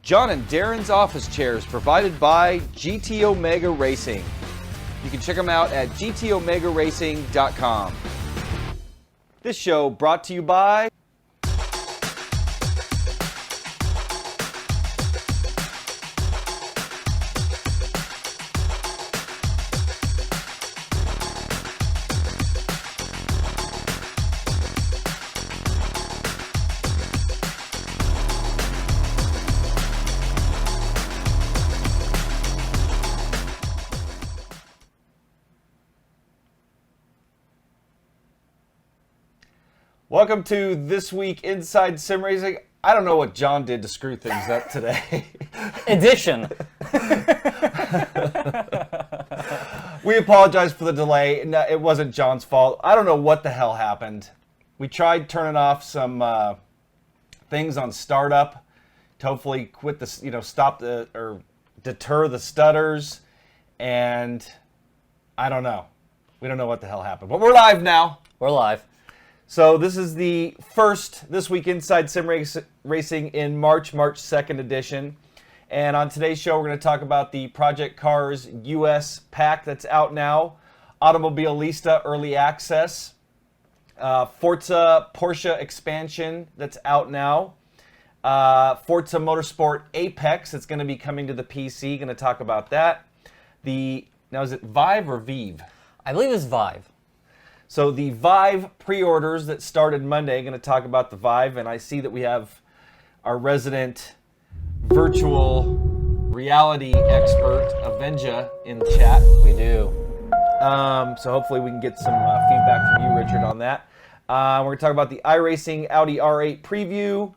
John and Darren's office chairs provided by GT Omega Racing. You can check them out at gtomegaracing.com. This show brought to you by Welcome to This Week Inside Sim Racing. I don't know what John did to screw things up today. Edition. We apologize for the delay. No, it wasn't John's fault. I don't know what the hell happened. We tried turning off some things on startup to hopefully quit the, stop the or deter the stutters, and I don't know. We don't know what the hell happened, but we're live now. We're live. So this is the first This Week Inside Sim Racing in March 2nd edition. And on today's show, we're going to talk about the Project Cars US pack that's out now, Automobilista Early Access, Forza Porsche expansion that's out now, Forza Motorsport Apex that's going to be coming to the PC, going to talk about that. Now is it Vive or Vive? I believe it's Vive. So the Vive pre-orders that started Monday, going to talk about the Vive, and I see that we have our resident virtual reality expert, Avenger, in the chat. We do. So hopefully we can get some feedback from you, Richard, on that. We're going to talk about the iRacing Audi R8 Preview.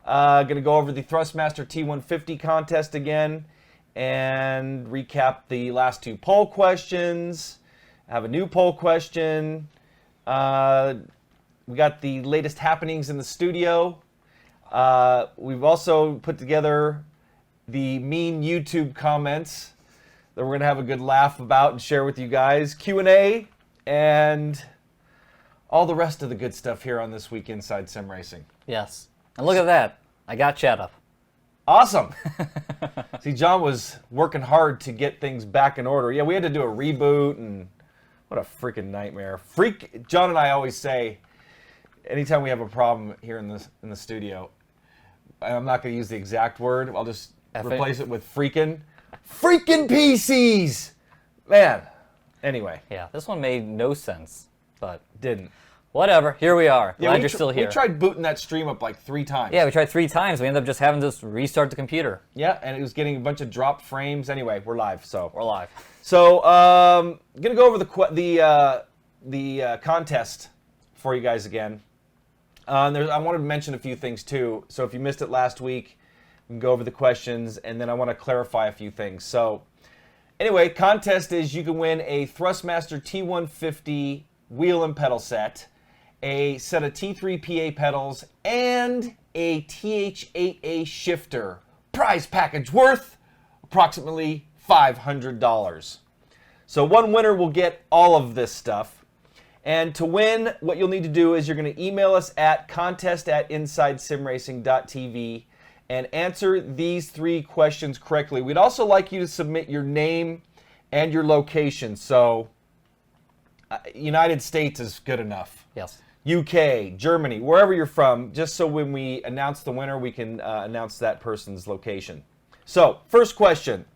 Going to go over the Thrustmaster T150 contest again, and recap the last two poll questions. Have a new poll question. We got the latest happenings in the studio. We've also put together the mean YouTube comments that we're going to have a good laugh about and share with you guys. Q&A and all the rest of the good stuff here on This Week Inside Sim Racing. Yes. And look at that. I got chat up. Awesome. See, John was working hard to get things back in order. Yeah, we had to do a reboot, and what a freaking nightmare. John and I always say, anytime we have a problem here in the studio, and I'm not going to use the exact word, I'll just replace it with freaking PCs! Man. Anyway. Yeah, this one made no sense, but didn't. Whatever. Here we are. Yeah, Glad you're still here. We tried booting that stream up like 3 times. Yeah, we tried 3 times. We ended up just having to restart the computer. Yeah, and it was getting a bunch of dropped frames. Anyway, we're live, so. We're live. So, I'm going to go over the contest for you guys again. I wanted to mention a few things, too. So if you missed it last week, we can go over the questions, and then I want to clarify a few things. So, anyway, contest is you can win a Thrustmaster T150 wheel and pedal set, a set of T3PA pedals, and a TH8A shifter. Prize package worth approximately $500. So one winner will get all of this stuff. And to win, what you'll need to do is you're going to email us at contest@InsideSimRacing.tv and answer these 3 questions correctly. We'd also like you to submit your name and your location. So United States is good enough. Yes. UK, Germany, wherever you're from, just so when we announce the winner, we can announce that person's location. So, first question.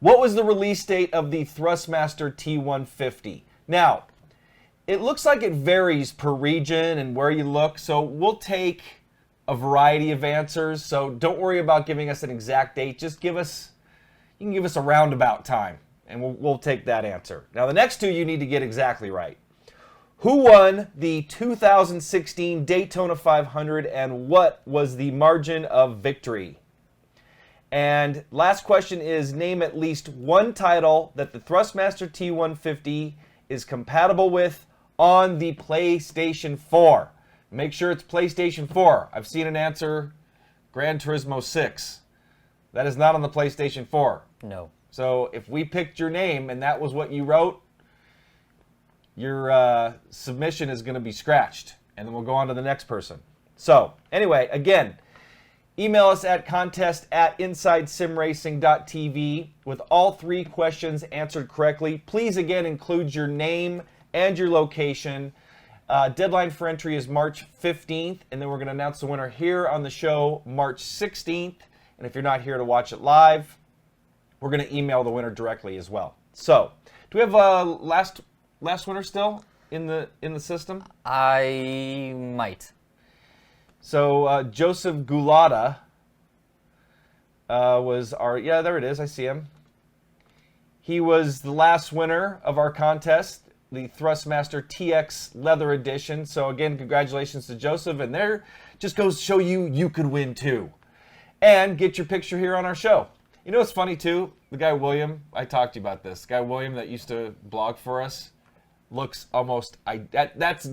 What was the release date of the Thrustmaster T150? Now, it looks like it varies per region and where you look, so we'll take a variety of answers. So don't worry about giving us an exact date. Just you can give us a roundabout time, and we'll take that answer. Now, the next 2 you need to get exactly right. Who won the 2016 Daytona 500, and what was the margin of victory? And last question is, name at least one title that the Thrustmaster T150 is compatible with on the PlayStation 4. Make sure it's PlayStation 4. I've seen an answer, Gran Turismo 6. That is not on the PlayStation 4. No. So if we picked your name and that was what you wrote, your submission is going to be scratched, and then we'll go on to the next person. So, anyway, again, Email us at contest@insidesimracing.tv with all 3 questions answered correctly. Please, again, include your name and your location. Deadline for entry is March 15th, and then we're going to announce the winner here on the show March 16th. And if you're not here to watch it live, we're going to email the winner directly as well. So, do we have a last winner still in the system? I might. So Joseph Gulata was our, yeah, there it is, I see him. He was the last winner of our contest, the Thrustmaster TX Leather Edition. So again, congratulations to Joseph, and there just goes to show you could win too. And get your picture here on our show. You know what's funny too? The guy William, I talked to you about this. The guy William that used to blog for us looks almost, that's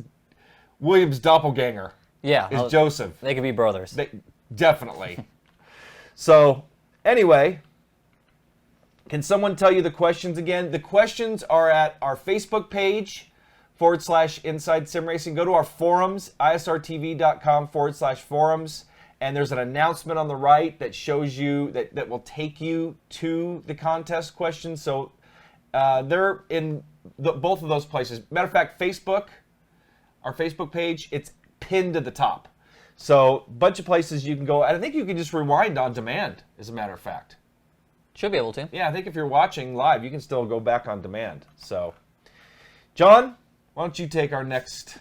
William's doppelganger. Yeah. Is Joseph. They could be brothers. Definitely. So, anyway, can someone tell you the questions again? The questions are at our Facebook page, /Inside Sim Racing. Go to our forums, isrtv.com/forums, and there's an announcement on the right that shows you, that will take you to the contest questions. So, they're in both of those places. Matter of fact, Facebook, our Facebook page, it's pinned to the top. So, a bunch of places you can go. And I think you can just rewind on demand, as a matter of fact. Should be able to. Yeah, I think if you're watching live, you can still go back on demand. So, John, why don't you take our next...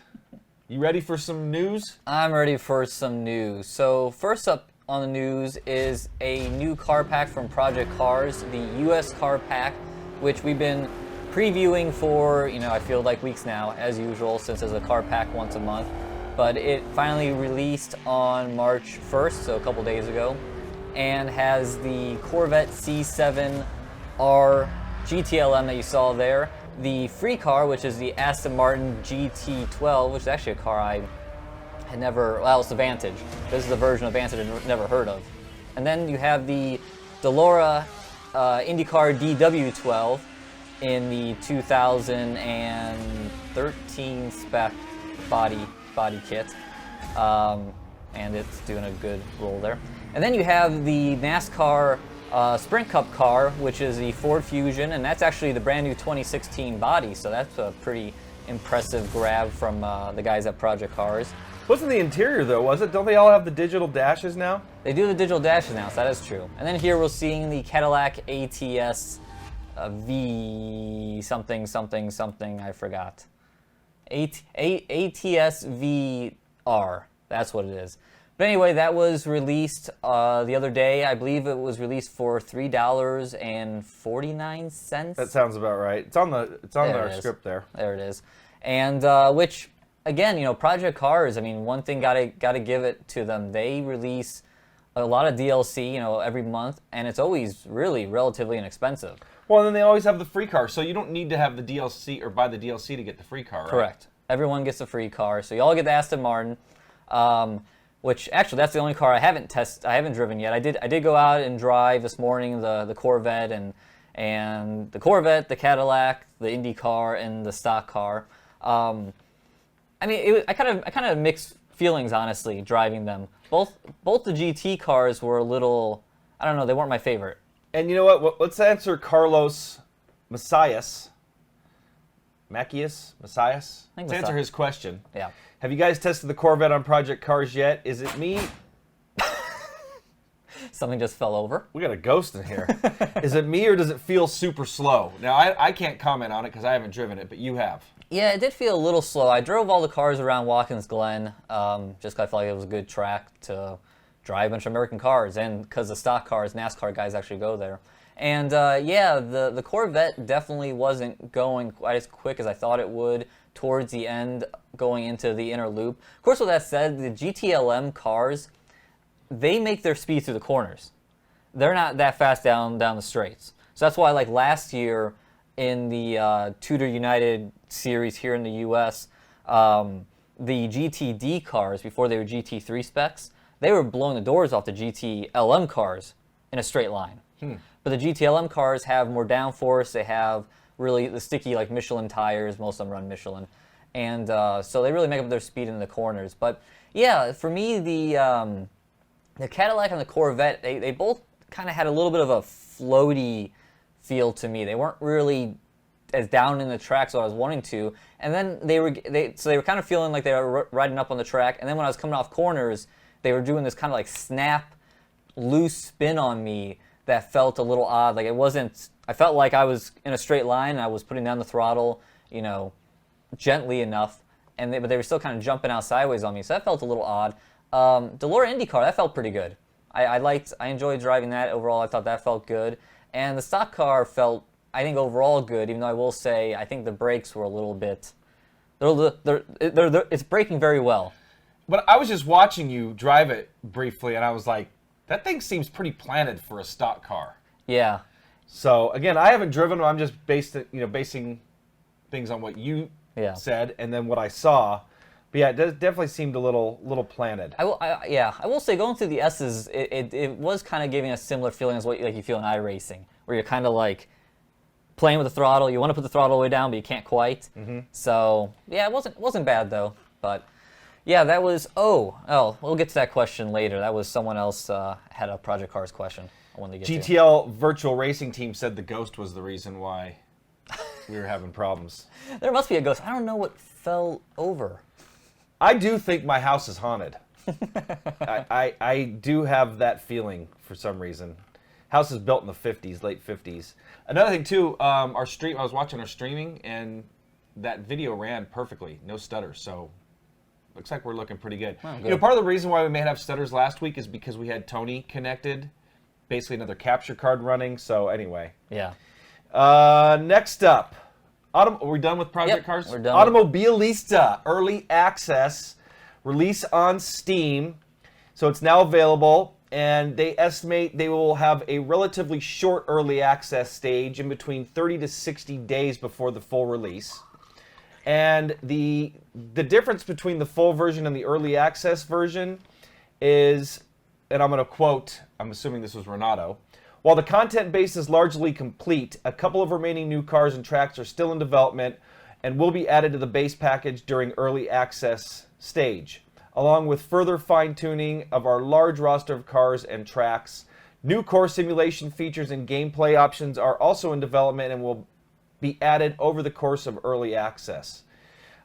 You ready for some news? I'm ready for some news. So, first up on the news is a new car pack from Project Cars, the US car pack, which we've been previewing for, I feel like weeks now, as usual, since there's a car pack once a month. But it finally released on March 1st, so a couple days ago, and has the Corvette C7R GTLM that you saw there, the free car, which is the Aston Martin GT12, which is actually a car I had never, well, it's the Vantage. This is the version of Vantage I'd never heard of. And then you have the Delora IndyCar DW12 in the 2013 spec body kit, and it's doing a good roll there. And then you have the NASCAR Sprint Cup car, which is the Ford Fusion, and that's actually the brand new 2016 body, so that's a pretty impressive grab from the guys at Project Cars. Wasn't the interior though, was it? Don't they all have the digital dashes now? They do the digital dashes now, so that is true. And then here we're seeing the Cadillac ATS V something, I forgot. ATS VR, that's what it is. But anyway, that was released the other day. I believe it was released for $3.49. That sounds about right. It's on our script there. There it is. And which, again, Project Cars, I mean, one thing gotta give it to them. They release a lot of DLC, every month, and it's always really relatively inexpensive. Well, and then they always have the free car, so you don't need to have the DLC or buy the DLC to get the free car, right? Correct. Everyone gets a free car, so you all get the Aston Martin, which actually that's the only car I haven't driven yet. I did go out and drive this morning the Corvette and the Corvette, the Cadillac, the Indy car, and the stock car. I mean, I kind of mixed feelings, honestly, driving them. Both the GT cars were a little, I don't know, they weren't my favorite. And you know what? Let's answer Carlos Macias. Let's answer his question. Yeah. Have you guys tested the Corvette on Project Cars yet? Is it me? Something just fell over. We got a ghost in here. Is it me or does it feel super slow? Now, I can't comment on it because I haven't driven it, but you have. Yeah, it did feel a little slow. I drove all the cars around Watkins Glen just because I felt like it was a good track to drive a bunch of American cars, and because the stock cars, NASCAR guys actually go there. And yeah, the Corvette definitely wasn't going quite as quick as I thought it would towards the end going into the inner loop. Of course, with that said, the GTLM cars, they make their speed through the corners. They're not that fast down the straights. So that's why, like last year in the Tudor United series here in the U.S., the GTD cars, before they were GT3 specs, they were blowing the doors off the GTLM cars in a straight line. But the GTLM cars have more downforce. They have really the sticky, like Michelin tires. Most of them run Michelin. And so they really make up their speed in the corners. But yeah, for me, the the Cadillac and the Corvette, they both kind of had a little bit of a floaty feel to me. They weren't really as down in the track as I was wanting to. And then they were kind of feeling like they were riding up on the track. And then when I was coming off corners, they were doing this kind of like snap, loose spin on me that felt a little odd. Like it wasn't. I felt like I was in a straight line and I was putting down the throttle, gently enough, but they were still kind of jumping out sideways on me. So that felt a little odd. Delora IndyCar, that felt pretty good. I enjoyed driving that overall. I thought that felt good. And the stock car felt, I think, overall good, even though I will say I think the brakes were a little bit, it's braking very well. But I was just watching you drive it briefly, and I was like, that thing seems pretty planted for a stock car. Yeah. So, again, I haven't driven them. I'm just basing things on what you said and then what I saw. But yeah, it definitely seemed a little planted. I will say going through the S's, it was kind of giving a similar feeling as what you feel in iRacing, where you're kind of like playing with the throttle. You want to put the throttle all the way down, but you can't quite. Mm-hmm. So yeah, it wasn't bad though. But yeah, that was we'll get to that question later. That was someone else had a Project Cars question I wanted to get to. GTL Virtual Racing Team said the ghost was the reason why we were having problems. There must be a ghost. I don't know what fell over. I do think my house is haunted. I do have that feeling for some reason. House is built in the 50s, late 50s. Another thing too, I was watching our streaming and that video ran perfectly, no stutters. So looks like we're looking pretty good. Oh, good. Part of the reason why we may have stutters last week is because we had Tony connected, basically another capture card running. So anyway. Yeah. Next up. Are we done with Project Cars? We're done. Automobilista Early Access release on Steam. So it's now available, and they estimate they will have a relatively short early access stage in between 30 to 60 days before the full release. And the difference between the full version and the early access version is, and I'm going to quote, I'm assuming this was Renato, while the content base is largely complete, a couple of remaining new cars and tracks are still in development and will be added to the base package during early access stage, along with further fine-tuning of our large roster of cars and tracks. New core simulation features and gameplay options are also in development and will be added over the course of early access.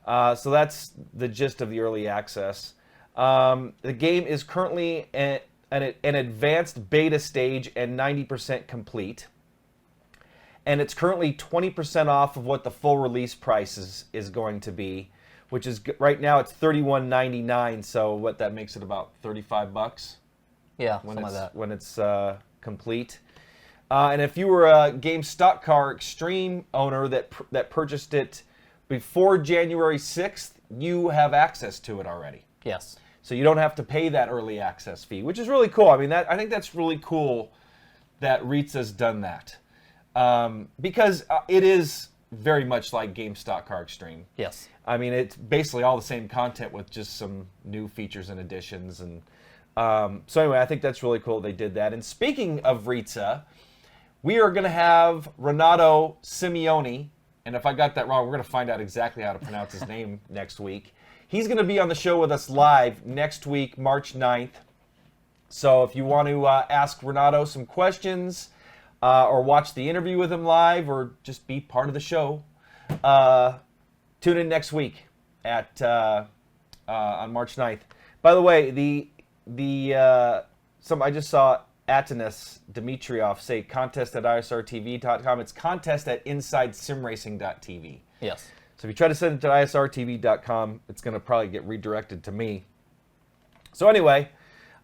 So that's the gist of the early access. The game is currently an advanced beta stage and 90% complete. And it's currently 20% off of what the full release price is going to be, which is right now it's $31.99. So what that makes it about $35? Yeah, something like that. When it's complete. And if you were a Game Stock Car Extreme owner that purchased it before January 6th, you have access to it already. Yes. So you don't have to pay that early access fee, which is really cool. I mean, I think that's really cool that Reiza's done that. Because it is very much like Game Stock Car Extreme. Yes. I mean, it's basically all the same content with just some new features and additions. And so anyway, I think that's really cool they did that. And speaking of Reiza, we are going to have Renato Simioni. And if I got that wrong, we're going to find out exactly how to pronounce his name next week. He's going to be on the show with us live next week, March 9th. So if you want to ask Renato some questions or watch the interview with him live or just be part of the show, tune in next week at on March 9th. By the way, I just saw Atanas Dimitrov say contest at isrtv.com. It's contest at InsideSimRacing.tv. Yes. So if you try to send it to isrtv.com, it's going to probably get redirected to me. So anyway.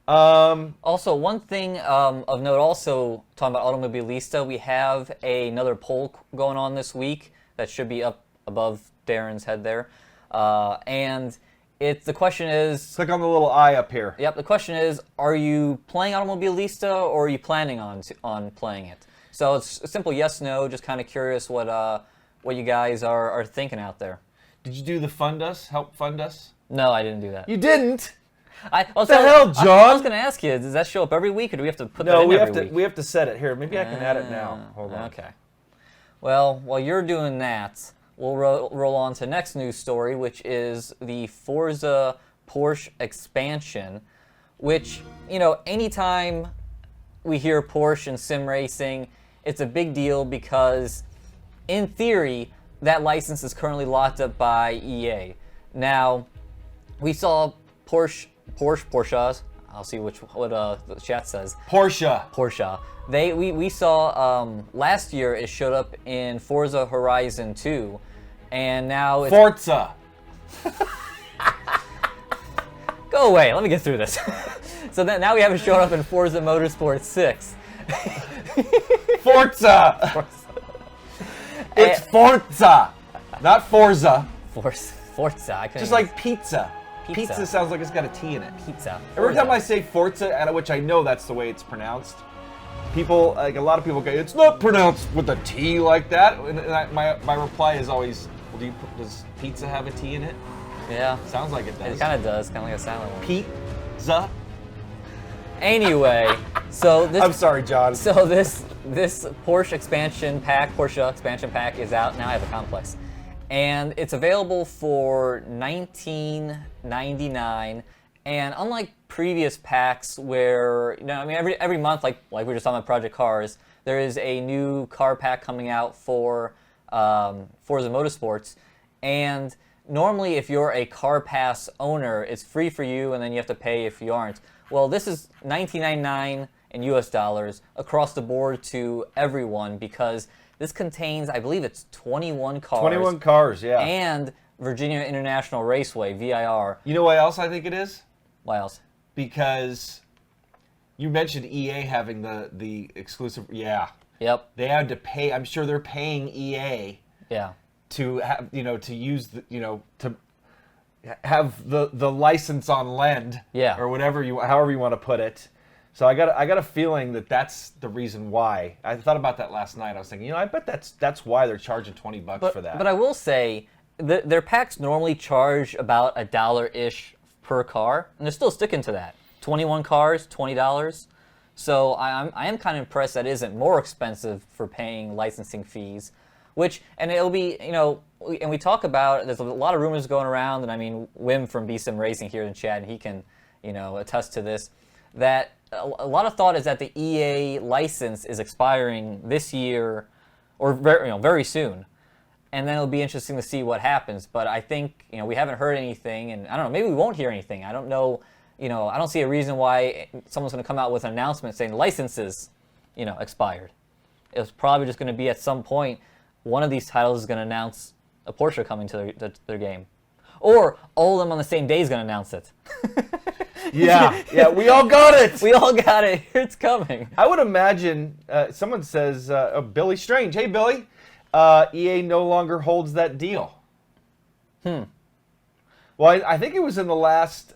Also, one thing of note, also talking about Automobilista, we have another poll going on this week that should be up above Darren's head there. And the question is... Click on the little eye up here. Yep, the question is, are you playing Automobilista or are you planning on playing it? So it's a simple yes, no, just kind of curious what you guys are thinking out there. Did you do the help fund us? No, I didn't do that. You didn't? What the hell, John? I was going to ask you, does that show up every week, or do we have to put that in every week? We have to set it. Here, maybe I can add it now. Hold on. Okay. Well, while you're doing that, we'll roll on to the next news story, which is the Forza Porsche expansion, which, anytime we hear Porsche and sim racing, it's a big deal because, in theory, that license is currently locked up by EA. Now, we saw Porsche. I'll see what the chat says. Porsche. We saw last year it showed up in Forza Horizon 2, and now it's Forza. Go away. Let me get through this. So now we have it showing up in Forza Motorsport 6. Forza. It's Forza, not Forza. Forza. Just like pizza. Pizza sounds like it's got a T in it. Pizza. Every time I say Forza, which I know that's the way it's pronounced, people, like a lot of people go, it's not pronounced with a T like that. And my reply is always, well, does pizza have a T in it? Yeah. Sounds like it does. It kind of does, kind of like a silent one. Pizza. Anyway, so this. I'm sorry, John. So this Porsche expansion pack is out now. I have a complex, and it's available for $19.99. And unlike previous packs, where every month, like we were just talking about Project Cars, there is a new car pack coming out for Forza Motorsports, and normally if you're a Car Pass owner, it's free for you, and then you have to pay if you aren't. Well, this is $19.99 in US dollars across the board to everyone because this contains, I believe it's 21 cars. 21 cars, yeah. And Virginia International Raceway, VIR. You know why else I think it is? Why else? Because you mentioned EA having the exclusive. Yeah. Yep. They had to pay. I'm sure they're paying EA. Yeah. To have to use to have the license on lend. Yeah. Or however you want to put it. So I got a feeling that's the reason why. I thought about that last night. I was thinking, I bet that's why they're charging $20 for that. But I will say their packs normally charge about $1-ish per car, and they're still sticking to that. 21 cars, $20. So I am kind of impressed that it isn't more expensive for paying licensing fees, and it'll be, and we talk about, there's a lot of rumors going around, and I mean, Wim from BSim Racing here in chat, and he can, attest to this, that a lot of thought is that the EA license is expiring this year or very soon. And then it'll be interesting to see what happens. But I think, we haven't heard anything, and I don't know, maybe we won't hear anything. I don't know, I don't see a reason why someone's going to come out with an announcement saying licenses, expired. It's probably just going to be at some point, one of these titles is going to announce a Porsche coming to their game. Or all of them on the same day is going to announce it. Yeah, we all got it. We all got it. Here it's coming. I would imagine someone says, Billy Strange, hey, Billy. EA no longer holds that deal. Well, I think it was in the last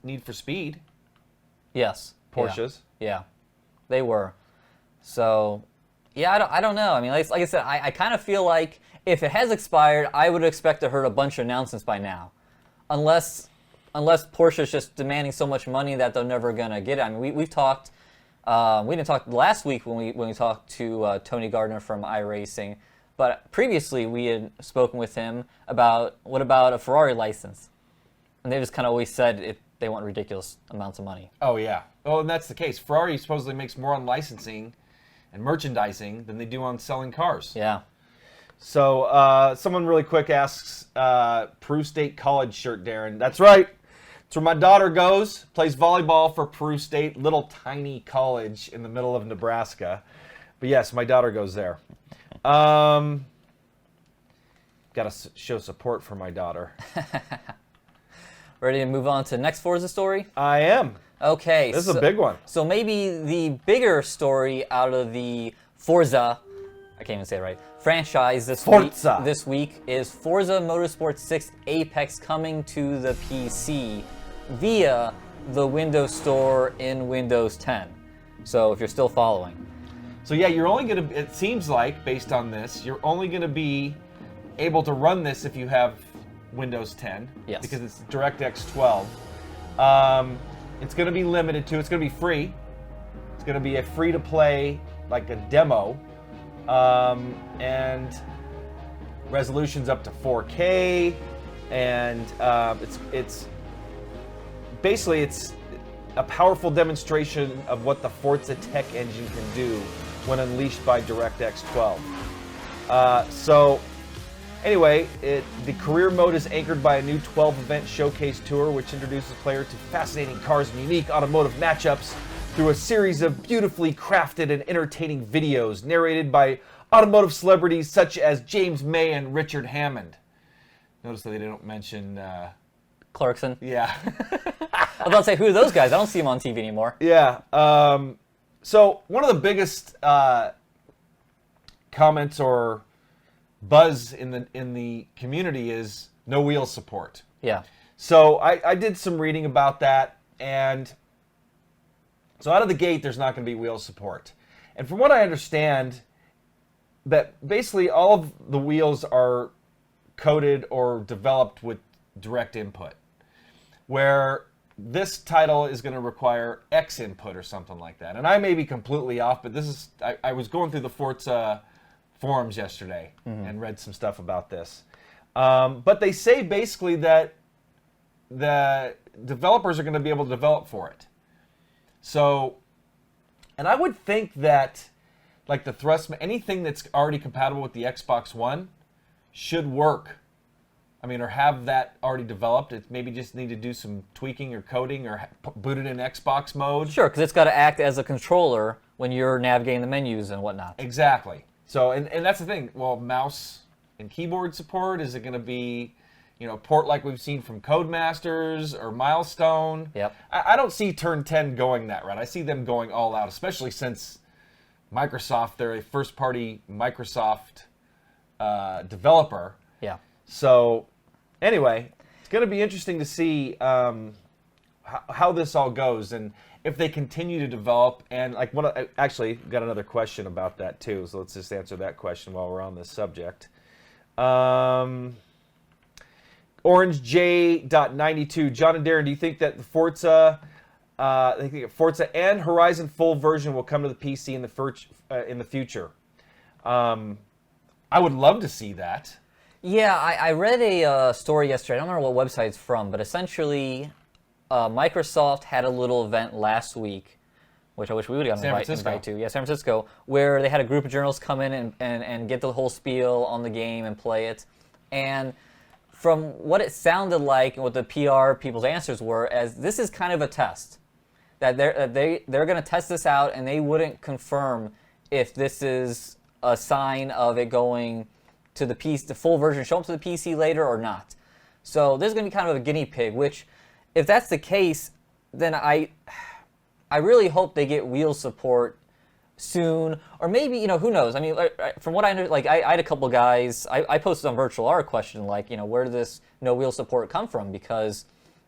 Need for Speed. Yes. Porsches. Yeah. They were. So, yeah, I don't know. I mean, like I said, I kind of feel like if it has expired, I would expect to heard a bunch of announcements by now, unless Porsche is just demanding so much money that they're never gonna get it. I mean, we've talked. We didn't talk last week when we talked to Tony Gardner from iRacing, but previously we had spoken with him about what about a Ferrari license, and they just kind of always said they want ridiculous amounts of money. Oh yeah, and that's the case. Ferrari supposedly makes more on licensing and merchandising than they do on selling cars. Yeah. So someone really quick asks, Peru State College shirt, Darren. That's right. It's where my daughter goes, plays volleyball for Peru State, little tiny college in the middle of Nebraska. But yes, my daughter goes there. Got to show support for my daughter. Ready to move on to the next Forza story? I am. Okay. This is a big one. So maybe the bigger story out of the Forza, I can't even say it right, franchise this week is Forza Motorsport 6 Apex coming to the PC via the Windows Store in Windows 10. So if you're still following. So yeah, you're only going to, it seems like, based on this, you're only going to be able to run this if you have Windows 10. Yes. Because it's DirectX 12. It's going to be limited to, it's going to be free. It's going to be a free-to-play, like a demo. And resolution's up to 4K, and it's basically it's a powerful demonstration of what the Forza tech engine can do when unleashed by DirectX 12. So anyway, the career mode is anchored by a new 12-event showcase tour, which introduces players to fascinating cars and unique automotive matchups through a series of beautifully crafted and entertaining videos narrated by automotive celebrities such as James May and Richard Hammond. Notice that they don't mention... Clarkson. Yeah. I was about to say, who are those guys? I don't see them on TV anymore. Yeah. So one of the biggest comments or buzz in the community is no wheel support. Yeah. So I did some reading about that, and so out of the gate, there's not going to be wheel support. And from what I understand, that basically all of the wheels are coded or developed with direct input, where this title is going to require X input or something like that. And I may be completely off, but this is I was going through the Forza forums yesterday and read some stuff about this. But they say basically that the developers are going to be able to develop for it. So, and I would think that like the Thrustmaster, anything that's already compatible with the Xbox One should work. I mean, or have that already developed. It maybe just need to do some tweaking or coding or boot it in Xbox mode. Sure, because it's got to act as a controller when you're navigating the menus and whatnot. Exactly. So, and that's the thing. Well, mouse and keyboard support, is it going to be, port like we've seen from Codemasters or Milestone? Yep. I don't see Turn 10 going that route. I see them going all out, especially since Microsoft, they're a first-party Microsoft developer. Yeah. So, anyway, it's going to be interesting to see how this all goes and if they continue to develop. And like, actually got another question about that too. So let's just answer that question while we're on this subject. Orange J.92, John and Darren, do you think that the Forza and Horizon full version will come to the PC in the future? I would love to see that. Yeah, I read a story yesterday. I don't remember what website it's from, but essentially Microsoft had a little event last week, which I wish we would have gotten invited to. Yeah, San Francisco, where they had a group of journalists come in and get the whole spiel on the game and play it. And from what it sounded like and what the PR people's answers were, as this is kind of a test. That they're going to test this out, and they wouldn't confirm if this is a sign of it going to the PC, the full version, show up to the PC later or not. So this is going to be kind of a guinea pig, which, if that's the case, then I really hope they get wheel support soon, or maybe, who knows? I mean, from what I know, like I had a couple guys, I posted on Virtual R a question, like, where did this no wheel support come from? Because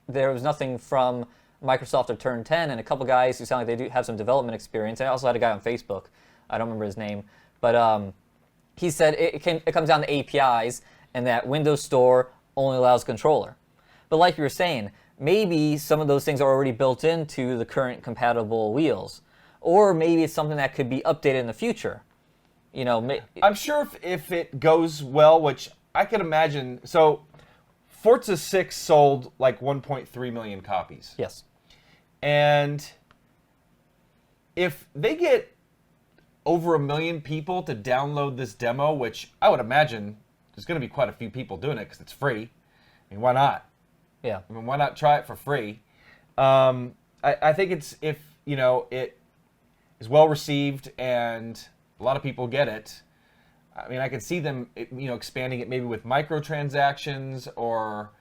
there was nothing from Microsoft or Turn 10, and a couple guys who sound like they do have some development experience. I also had a guy on Facebook, I don't remember his name, but he said it comes down to APIs, and that Windows Store only allows controller. But like you were saying, maybe some of those things are already built into the current compatible wheels, or maybe it's something that could be updated in the future. I'm sure if it goes well, which I could imagine. So Forza 6 sold like 1.3 million copies. Yes. And if they get over 1 million people to download this demo, which I would imagine there's going to be quite a few people doing it because it's free. I mean, why not? Yeah. I mean, why not try it for free? I think it's if it is well received and a lot of people get it. I mean, I could see them expanding it maybe with microtransactions or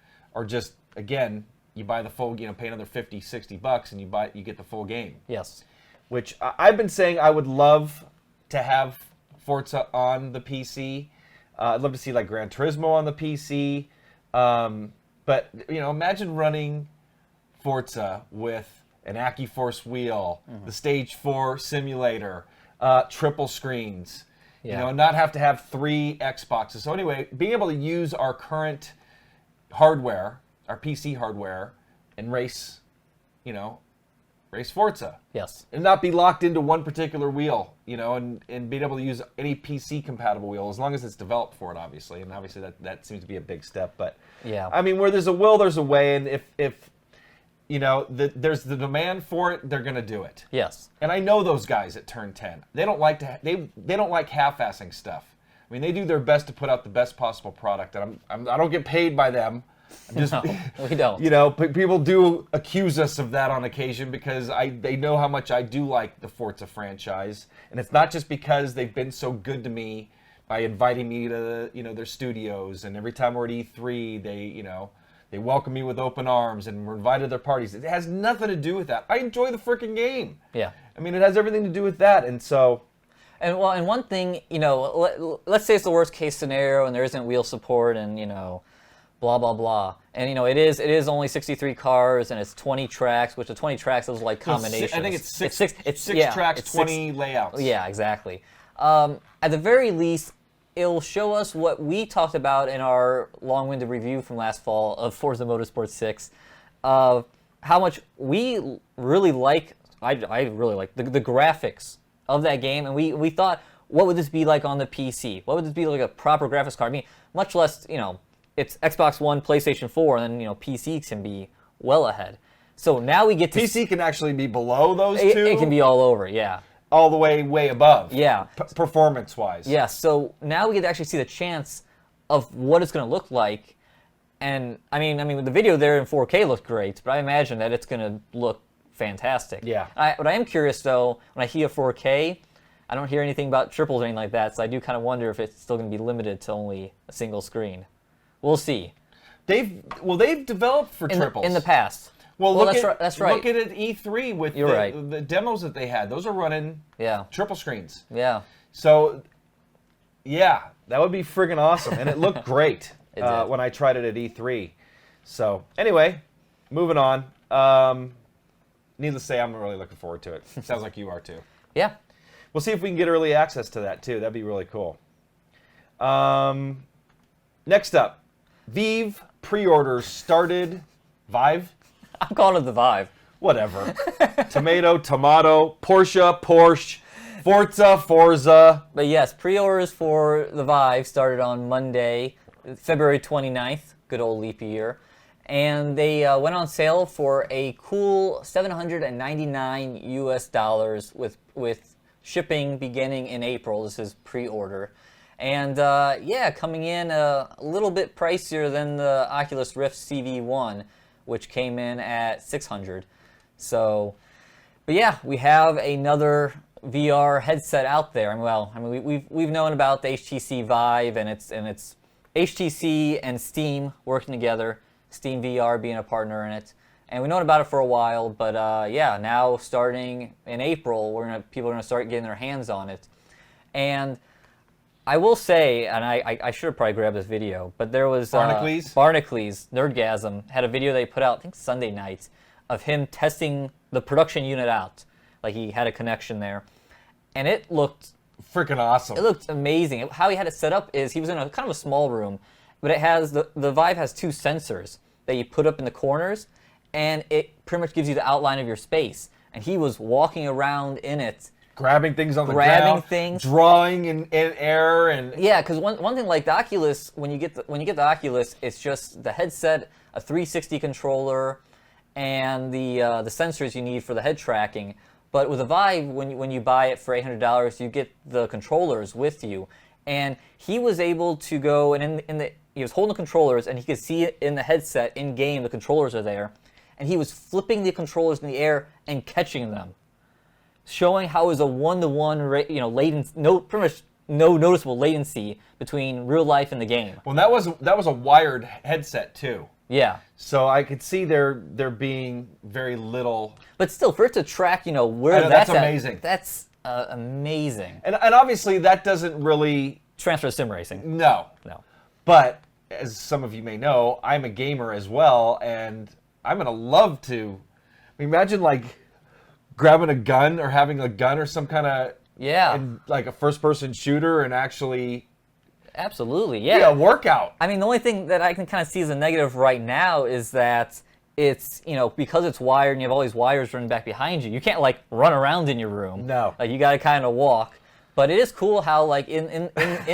just, again, you buy the full, pay another $50, $60 and you get the full game. Yes. Which I've been saying I would love to have Forza on the PC. I'd love to see like Gran Turismo on the PC. But imagine running Forza with an AccuForce wheel, the Stage 4 simulator, triple screens, and not have to have 3 Xboxes. So anyway, being able to use our current hardware, our PC hardware, and race Forza. Yes. And not be locked into one particular wheel, and being able to use any PC compatible wheel as long as it's developed for it, obviously. And obviously that seems to be a big step. But yeah, I mean, where there's a will, there's a way. And if there's the demand for it. They're gonna do it. Yes. And I know those guys at Turn 10. They don't like they don't like half-assing stuff. I mean, they do their best to put out the best possible product. And I don't get paid by them. I'm just, No, we don't. People do accuse us of that on occasion because they know how much I do like the Forza franchise, and it's not just because they've been so good to me by inviting me to their studios, and every time we're at E3, they welcome me with open arms and we're invited to their parties. It has nothing to do with that. I enjoy the freaking game. Yeah. I mean, it has everything to do with that, and so. And one thing, let's say it's the worst case scenario and there isn't wheel support and blah blah blah. And it is only 63 cars and it's 20 tracks, which the 20 tracks is like combinations. I think it's six yeah, tracks, it's 20 layouts. Yeah, exactly. At the very least, it'll show us what we talked about in our long-winded review from last fall of Forza Motorsport 6, of how much we really like. I really like the graphics of that game, and we thought, what would this be like on the PC? What would this be like a proper graphics card? I mean, much less, it's Xbox One, PlayStation 4, and then, PC can be well ahead. So now we get to... PC can actually be below those two? It can be all over, yeah. All the way above. Yeah. Performance-wise. Yeah, so now we get to actually see the chance of what it's going to look like. And, I mean, the video there in 4K looked great, but I imagine that it's going to look fantastic. Yeah. But I am curious, though, when I hear 4K, I don't hear anything about triples or anything like that, so I do kind of wonder if it's still going to be limited to only a single screen. We'll see. They've developed for triples. In the past. Well, that's right. Look at it at E3 with the demos that they had. Those are running triple screens. Yeah. So, yeah, that would be friggin' awesome. And it looked great when I tried it at E3. So, anyway, moving on. Needless to say, I'm really looking forward to it. Sounds like you are too. Yeah. We'll see if we can get early access to that too. That'd be really cool. Next up, Vive Pre Orders started. Vive? I'm calling it the Vive. Whatever. Tomato, Porsche, Forza. But yes, pre-orders for the Vive started on Monday, February 29th, good old leap year. And they went on sale for a cool $799 US with shipping beginning in April. This is pre-order. And coming in a little bit pricier than the Oculus Rift CV1, which came in at $600. So, but yeah, we have another VR headset out there. We've known about the HTC Vive and it's HTC and Steam working together. Steam VR being a partner in it, and we've known about it for a while. But now starting in April, people are gonna start getting their hands on it. And I will say, and I should have probably grabbed this video, but there was Barnacules Nerdgasm had a video they put out, I think Sunday night, of him testing the production unit out. Like he had a connection there, and it looked freaking awesome. It looked amazing. How he had it set up is he was in a kind of a small room, but it has the Vive has two sensors that you put up in the corners, and it pretty much gives you the outline of your space. And he was walking around in it, grabbing things on the ground, drawing in air, and yeah. Because one thing like the Oculus, when you get the Oculus, it's just the headset, a 360 controller, and the sensors you need for the head tracking. But with the Vive, when you buy it for $800, you get the controllers with you. And he was able to go and he was holding the controllers, and he could see it in the headset in game. The controllers are there, and he was flipping the controllers in the air and catching them, showing how it was a one-to-one, pretty much no noticeable latency between real life and the game. Well, that was a wired headset too. Yeah. So I could see there being very little. But still, for it to track, where that's amazing. That's amazing. And obviously that doesn't really transfer to sim racing. No. But as some of you may know, I'm a gamer as well, and I'm gonna love to. Imagine like grabbing a gun or having a gun or some kind of like a first-person shooter and actually. Absolutely, yeah. Yeah, a workout. I mean, the only thing that I can kind of see as a negative right now is that it's, because it's wired and you have all these wires running back behind you, you can't, like, run around in your room. No. Like, you got to kind of walk. But it is cool how, like, in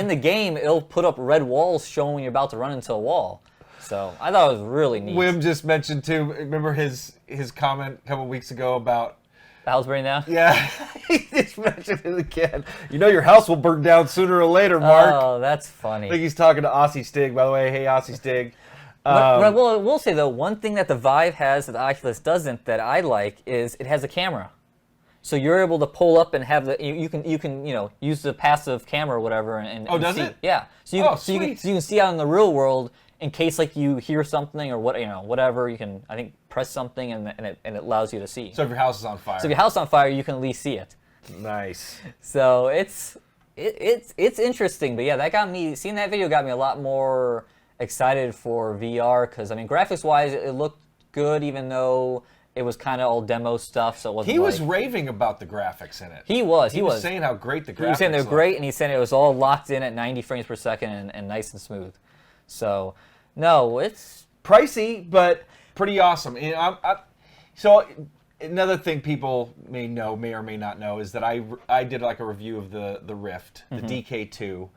the game, it'll put up red walls showing when you're about to run into a wall. So, I thought it was really neat. Wim just mentioned, too, remember his his comment a couple weeks ago about The house burning down? Yeah, he just mentioned it again. You know your house will burn down sooner or later, Mark. Oh, that's funny. I think he's talking to Aussie Stig, by the way. Hey, Aussie Stig. What I will say, though, one thing that the Vive has that the Oculus doesn't that I like is it has a camera. So you're able to pull up and have you can use the passive camera or whatever and does see. it? Yeah. So you can see out in the real world in case like you hear something or whatever, you can I think press something and it allows you to see. So if your house is on fire. So if your house is on fire, you can at least see it. Nice. So it's interesting, but yeah, seeing that video got me a lot more excited for VR because I mean graphics wise it looked good even though it was kind of all demo stuff, so it wasn't. He was raving about the graphics in it. He was saying how great the graphics. He was saying they're great, and he said it was all locked in at 90 frames per second and nice and smooth. So, no, it's pricey, but pretty awesome. And so another thing people may or may not know is that I did like a review of the Rift, the DK2,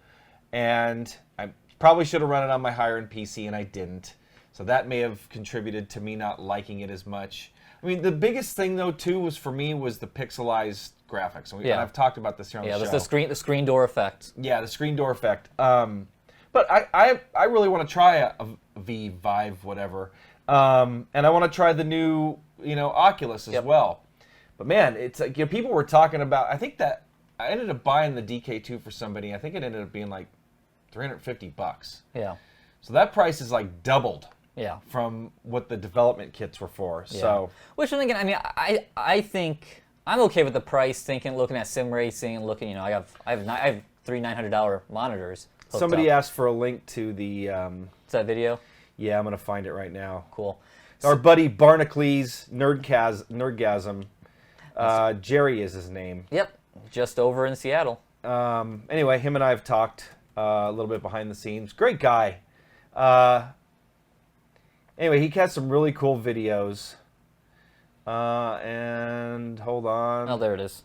and I probably should have run it on my higher-end PC, and I didn't. So that may have contributed to me not liking it as much. I mean, the biggest thing though too was for me was the pixelized graphics. And I've talked about this here on the show. Yeah, the screen door effect. Yeah, the screen door effect. But I really want to try a Vive whatever, and I want to try the new Oculus as well. But man, it's like people were talking about. I think that I ended up buying the DK2 for somebody. I think it ended up being like $350. Yeah. So that price is like doubled. Yeah. From what the development kits were for. Yeah. So, which then again, I mean, I think I'm okay with the price. Looking at SimRacing and looking, I have three $900 monitors. Somebody asked for a link to the. Is that video? Yeah, I'm gonna find it right now. Cool. Our buddy Barnacles Nerdgasm. Jerry is his name. Yep. Just over in Seattle. Anyway, him and I have talked a little bit behind the scenes. Great guy. Anyway, he has some really cool videos. And hold on. Oh, there it is.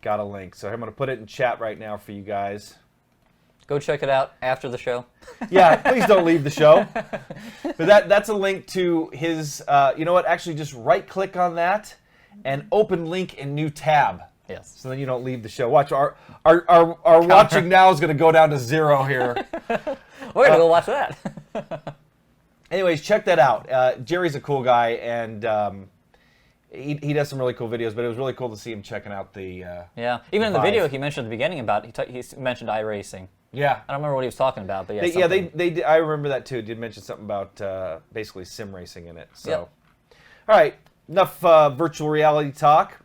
Got a link. So I'm going to put it in chat right now for you guys. Go check it out after the show. Yeah, please don't leave the show. But that's a link to his, you know what, actually just right-click on that and open link in new tab. Yes. So then you don't leave the show. Watch, our watching now is going to go down to 0 here. We're going to go watch that. Anyways, check that out. Jerry's a cool guy, and he does some really cool videos, but it was really cool to see him checking out the yeah. Even in the video he mentioned at the beginning about, he mentioned iRacing. Yeah. I don't remember what he was talking about, but yeah. They I remember that too. Did mention something about basically sim racing in it. So, yep. All right, enough virtual reality talk.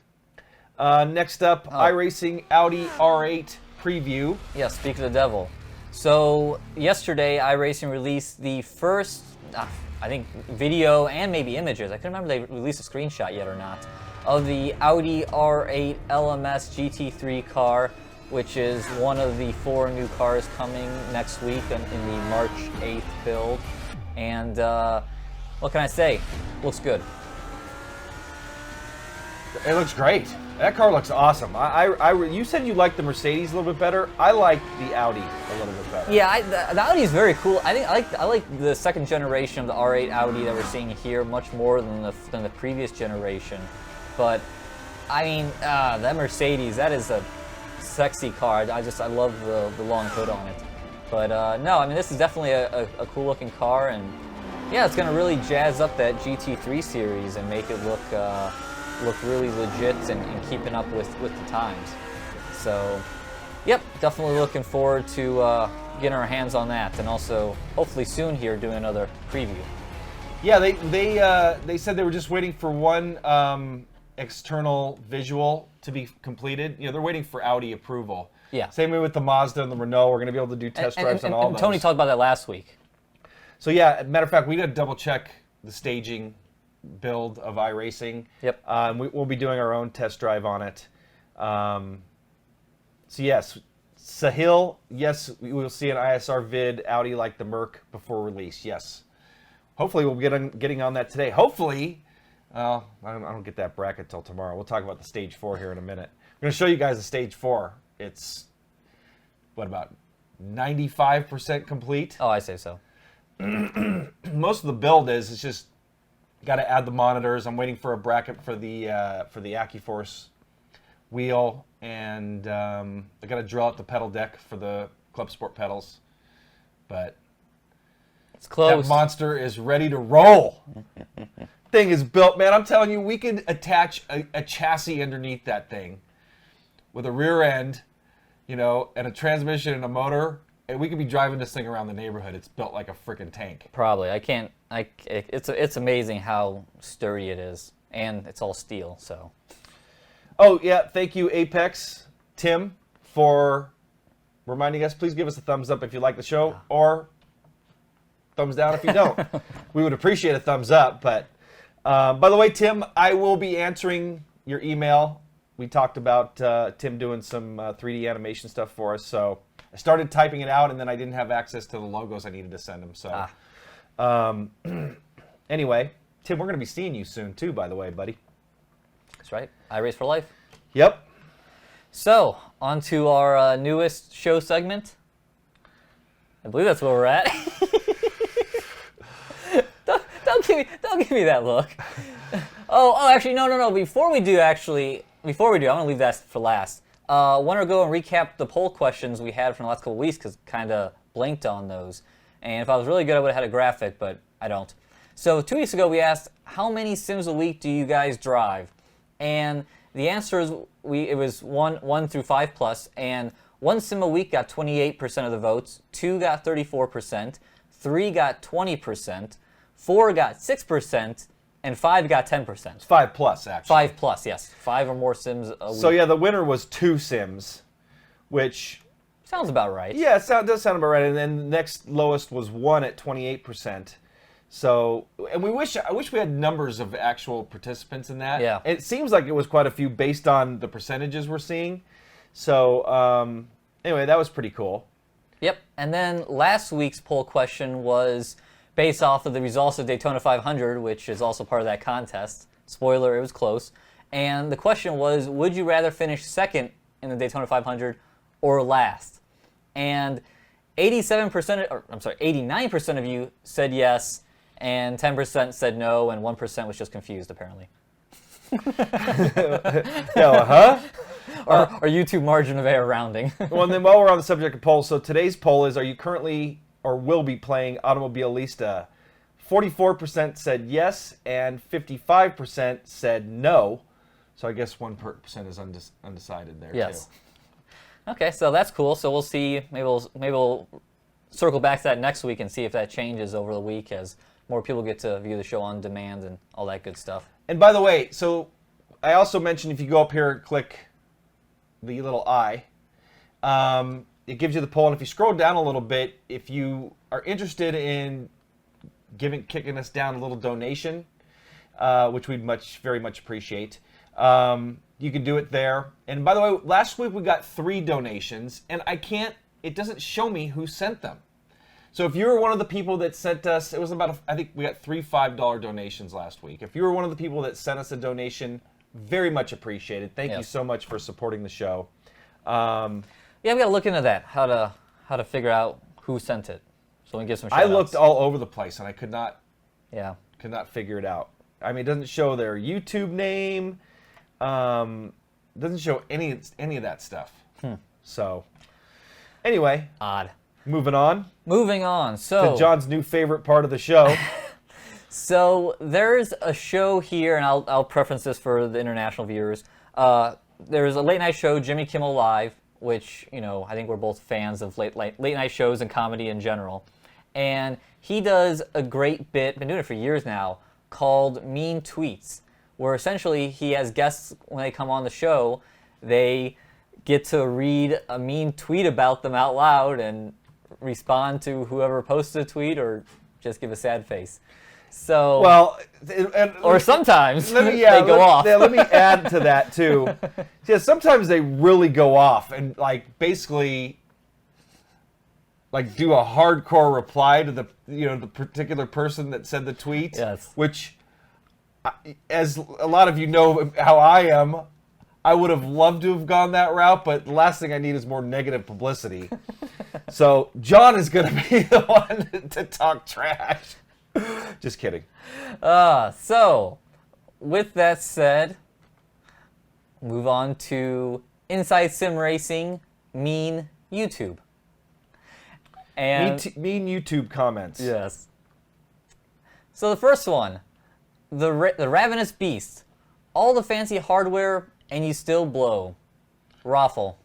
Next up, iRacing Audi R8 Preview. Yeah, speak of the devil. So yesterday, iRacing released the first, I think, video and maybe images. I couldn't remember if they released a screenshot yet or not, of the Audi R8 LMS GT3 car, which is one of the 4 new cars coming next week in the March 8th build. And what can I say? Looks good. It looks great. That car looks awesome. You said you liked the Mercedes a little bit better. I like the Audi a little bit better. Yeah, the Audi is very cool. I think I like the second generation of the R8 Audi that we're seeing here much more than the previous generation. But I mean, that Mercedes, that is a sexy car. I love the long hood on it. But no, I mean this is definitely a cool looking car, and yeah, it's gonna really jazz up that GT3 series and make it look really legit and keeping up with the times. So, yep, definitely looking forward to getting our hands on that, and also hopefully soon here doing another preview. Yeah, they said they were just waiting for one external visual to be completed. They're waiting for Audi approval. Yeah. Same way with the Mazda and the Renault. We're going to be able to do test drives on all those. Tony talked about that last week. So yeah, matter of fact, we did double check the staging build of iRacing. Yep. We'll be doing our own test drive on it. So yes, Sahil, yes, we will see an ISR vid Audi like the Merc before release. Yes. Hopefully we'll get getting on that today. Hopefully, I don't get that bracket till tomorrow. We'll talk about the Stage 4 here in a minute. I'm going to show you guys the Stage 4. It's, what, about 95% complete? Oh, I say so. Most of the build it's just Got to add the monitors. I'm waiting for a bracket for the AccuForce wheel, and I got to drill out the pedal deck for the Club Sport pedals. But It's close. that monster is ready to roll. Thing is built, man. I'm telling you, we could attach a chassis underneath that thing with a rear end, and a transmission and a motor, and we could be driving this thing around the neighborhood. It's built like a freaking tank. Probably. It's amazing how sturdy it is, and it's all steel. So. Oh yeah, thank you, Apex, Tim, for reminding us. Please give us a thumbs up if you like the show, or thumbs down if you don't. We would appreciate a thumbs up. But by the way, Tim, I will be answering your email. We talked about Tim doing some 3D animation stuff for us, so I started typing it out, and then I didn't have access to the logos I needed to send him. So, anyway, Tim, we're going to be seeing you soon too, by the way, buddy. That's right. iRace for life. Yep. So, on to our newest show segment. I believe that's where we're at. don't give me that look. Oh, actually, no. Before we do, I'm going to leave that for last. I want to go and recap the poll questions we had from the last couple of weeks because kind of blanked on those. And if I was really good, I would have had a graphic, but I don't. So 2 weeks ago, we asked, how many sims a week do you guys drive? And the answer is it was 1 through 5 plus, and 1 sim a week got 28% of the votes, 2 got 34%, 3 got 20%, 4 got 6%, and 5 got 10%. It's 5 plus, actually. 5 plus, yes. 5 or more sims a week. So yeah, the winner was 2 sims, which sounds about right. yeah, does sound about right. And then the next lowest was 1 at 28%. So, and I wish we had numbers of actual participants in that. Yeah. It seems like it was quite a few based on the percentages we're seeing. So, anyway, that was pretty cool. Yep. And then last week's poll question was based off of the results of Daytona 500, which is also part of that contest. Spoiler, it was close. And the question was, would you rather finish second in the Daytona 500 or last? And 89% of you said yes, and 10% said no, and 1% was just confused, apparently. Or YouTube margin of error rounding. Well, and then while we're on the subject of polls, so today's poll is, are you currently or will be playing Automobilista? 44% said yes, and 55% said no. So I guess 1% is undecided there, yes. too. Okay, so that's cool. So we'll see. Maybe we'll circle back to that next week and see if that changes over the week as more people get to view the show on demand and all that good stuff. And by the way, so I also mentioned if you go up here and click the little eye, it gives you the poll. And if you scroll down a little bit, if you are interested in kicking us down a little donation, which we'd very much appreciate, you can do it there. And by the way, last week we got 3 donations, and it doesn't show me who sent them. So if you were one of the people that sent us, it was I think we got 3 $5 donations last week. If you were one of the people that sent us a donation, very much appreciated. Thank you so much for supporting the show. Yeah, we got to look into that, how to figure out who sent it. So we can give some shout outs. I looked all over the place, and I could not figure it out. I mean, it doesn't show their YouTube name. Doesn't show any of that stuff. So, anyway. Odd. Moving on. So to John's new favorite part of the show. So there's a show here, and I'll preference this for the international viewers. There's a late night show, Jimmy Kimmel Live, which I think we're both fans of late night shows and comedy in general. And he does a great bit, been doing it for years now, called Mean Tweets, where essentially he has guests when they come on the show, they get to read a mean tweet about them out loud and respond to whoever posted a tweet or just give a sad face. So, well, or sometimes they go off. Let me add to that too. Yeah, sometimes they really go off and basically do a hardcore reply to the particular person that said the tweet. Yes. Which, as a lot of you know how I am, I would have loved to have gone that route, but the last thing I need is more negative publicity. So John is going to be the one to talk trash. Just kidding. So, with that said, move on to Inside Sim Racing Mean YouTube. And Mean YouTube comments. yes. So the first one, the Ravenous Beast. All the fancy hardware and you still blow. Raffle.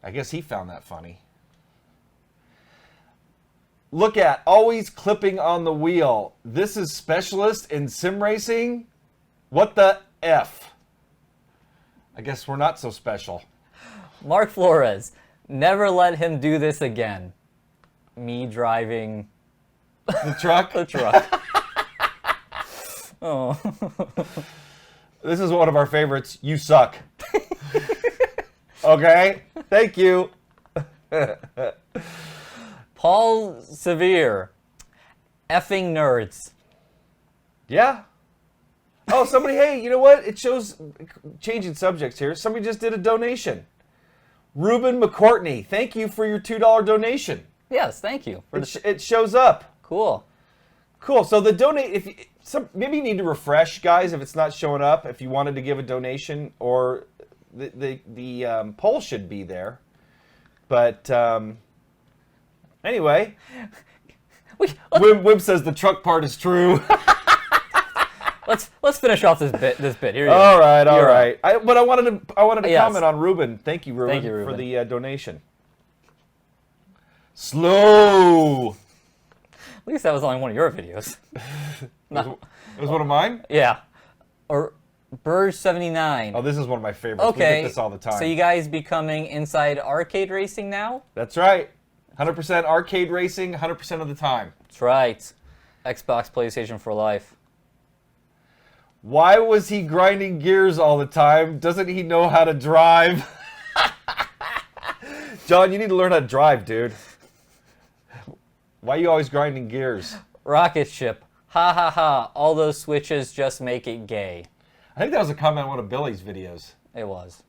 I guess he found that funny. Look at, always clipping on the wheel. This is specialist in sim racing? What the F? I guess we're not so special. Mark Flores. Never let him do this again. Me driving The truck? the truck. Oh. This is one of our favorites. You suck. Okay? Thank you. Paul Severe. Effing nerds. Yeah. Oh, somebody, hey, you know what? It shows, changing subjects here, somebody just did a donation. Ruben McCourtney, thank you for your $2 donation. Yes, thank you. It shows up. Cool. Cool. So the donate, maybe you need to refresh, guys, if it's not showing up, if you wanted to give a donation, or the poll should be there. But anyway, Wim says the truck part is true. Let's finish off this bit. Here you go. All right. You're But I wanted to Yes. comment on Ruben. Thank you, Ruben, Thank you, Ruben. for the donation. Slow. At least that was only one of your videos. It was one of mine? Yeah. Or Burge79. Oh, this is one of my favorites. Okay. We get this all the time. So you guys becoming inside arcade racing now? That's right. 100% arcade racing, 100% of the time. That's right. Xbox, PlayStation for life. Why was he grinding gears all the time? Doesn't he know how to drive? John, you need to learn how to drive, dude. Why are you always grinding gears? Rocket ship. Ha ha ha. All those switches just make it gay. I think that was a comment on one of Billy's videos. It was.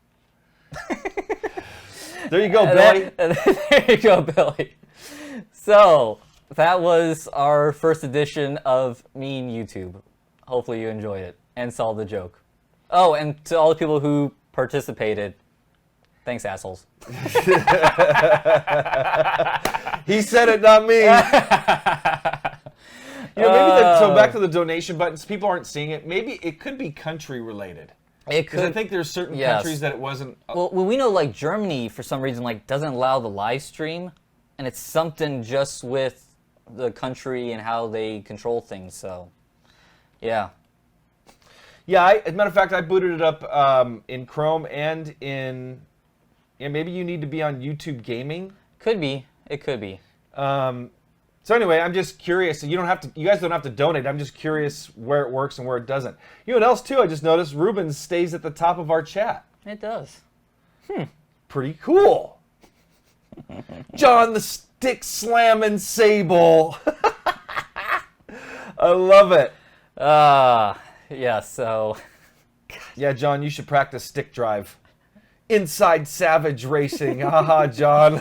There you go, Billy. There you go, Billy. So, that was our first edition of Mean YouTube. Hopefully you enjoyed it and saw the joke. Oh, and to all the people who participated, thanks, assholes. He said it, not me. So back to the donation buttons. People aren't seeing it. Maybe it could be country related. It Because I could. think there's certain Yes. countries that it wasn't. Well, we know like Germany for some reason like doesn't allow the live stream, and it's something just with the country and how they control things. So, yeah. Yeah, as a matter of fact, I booted it up in Chrome and in. Yeah, maybe you need to be on YouTube Gaming. Could be. It could be. So anyway, I'm just curious. You guys don't have to donate. I'm just curious where it works and where it doesn't. You know what else too? I just noticed Ruben stays at the top of our chat. It does. Pretty cool. John the Stick Slamming Sable. I love it. Yeah. So. Yeah, John, you should practice stick drive. Inside Savage Racing. Haha, John.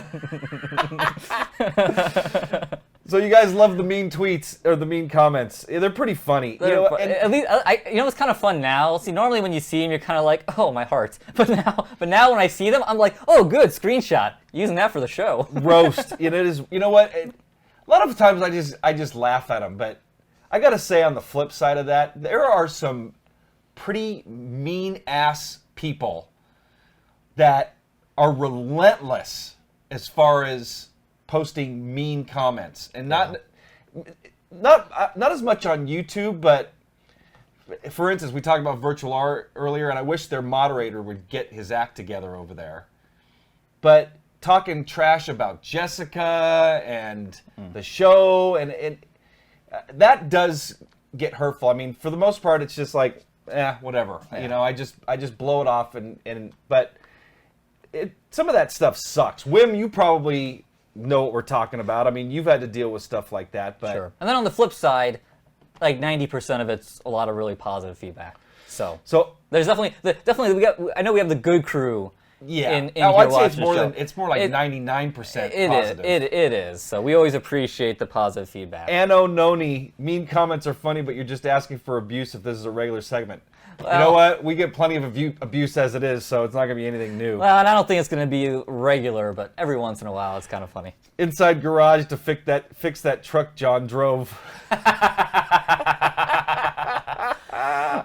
So you guys love the mean tweets or the mean comments. Yeah, they're pretty funny. At least, it's kind of fun now. See, normally when you see them, you're kind of like, oh, my heart. But now when I see them, I'm like, oh, good, screenshot. Using that for the show. Roast. It is. You know what? A lot of times I just laugh at them. But I gotta say, on the flip side of that, there are some pretty mean ass people that are relentless as far as posting mean comments, and not as much on YouTube, but for instance, we talked about virtual art earlier, and I wish their moderator would get his act together over there. But talking trash about Jessica and the show, and that does get hurtful. I mean, for the most part, it's just like, whatever. Yeah. You know, I just blow it off, but some of that stuff sucks. Wim, you probably know what we're talking about. I mean, you've had to deal with stuff like that, but Sure. And then on the flip side, like 90% of it's a lot of really positive feedback. So there's definitely I know we have the good crew, Yeah. in Oh, here I'd say watching it's the more show. than it's more like 99% It is. positive. It is. So we always appreciate the positive feedback. Anno Noni, mean comments are funny, but you're just asking for abuse if this is a regular segment. You Well- know what? We get plenty of abuse as it is, so it's not going to be anything new. Well, and I don't think it's going to be regular, but every once in a while it's kind of funny. Inside garage to fix that truck John drove.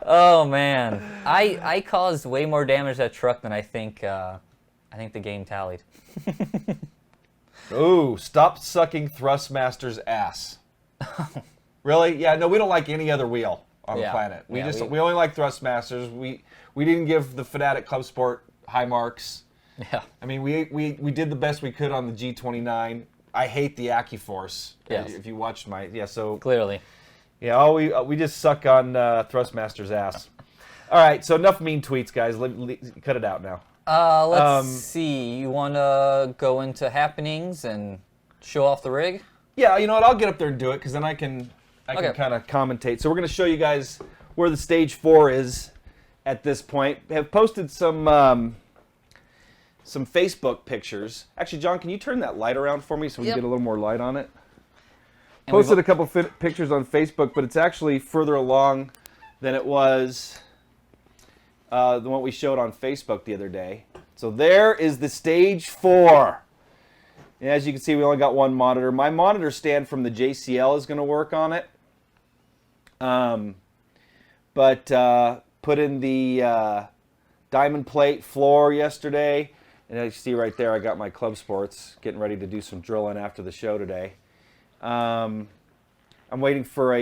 Oh man, I caused way more damage to that truck than I think the game tallied. Ooh, stop sucking Thrustmaster's ass. Really? Yeah, no, we don't like any other wheel on the Yeah. planet. We Yeah, we only like Thrustmasters. We didn't give the Fanatic Club Sport high marks. Yeah. I mean, we did the best we could on the G29. I hate the AccuForce. Yes. If you watched so Clearly. yeah, we just suck on Thrustmaster's ass. All right, so enough mean tweets, guys. Cut it out now. Let's see. You want to go into happenings and show off the rig? Yeah, you know what? I'll get up there and do it because then I can Okay. kind of commentate. So we're going to show you guys where the stage 4 is at this point. Have posted some Facebook pictures. Actually, John, can you turn that light around for me so we Yep. can get a little more light on it? And we've- Posted a couple pictures on Facebook, but it's actually further along than it was the one we showed on Facebook the other day. So there is the stage 4. And as you can see, we only got one monitor. My monitor stand from the JCL is going to work on it. But put in the diamond plate floor yesterday. And as you see right there, I got my Club Sports getting ready to do some drilling after the show today. I'm waiting for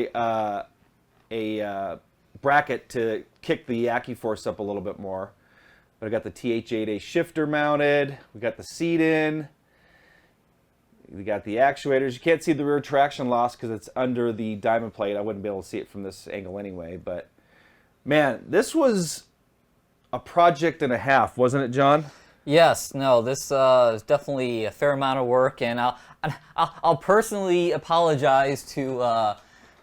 a bracket to kick the AccuForce up a little bit more. But I got the TH8A shifter mounted. We got the seat in. We got the actuators. You can't see the rear traction loss because it's under the diamond plate. I wouldn't be able to see it from this angle anyway. But man, this was a project and a half, wasn't it, John? Yes. No. This is definitely a fair amount of work, and I'll personally apologize to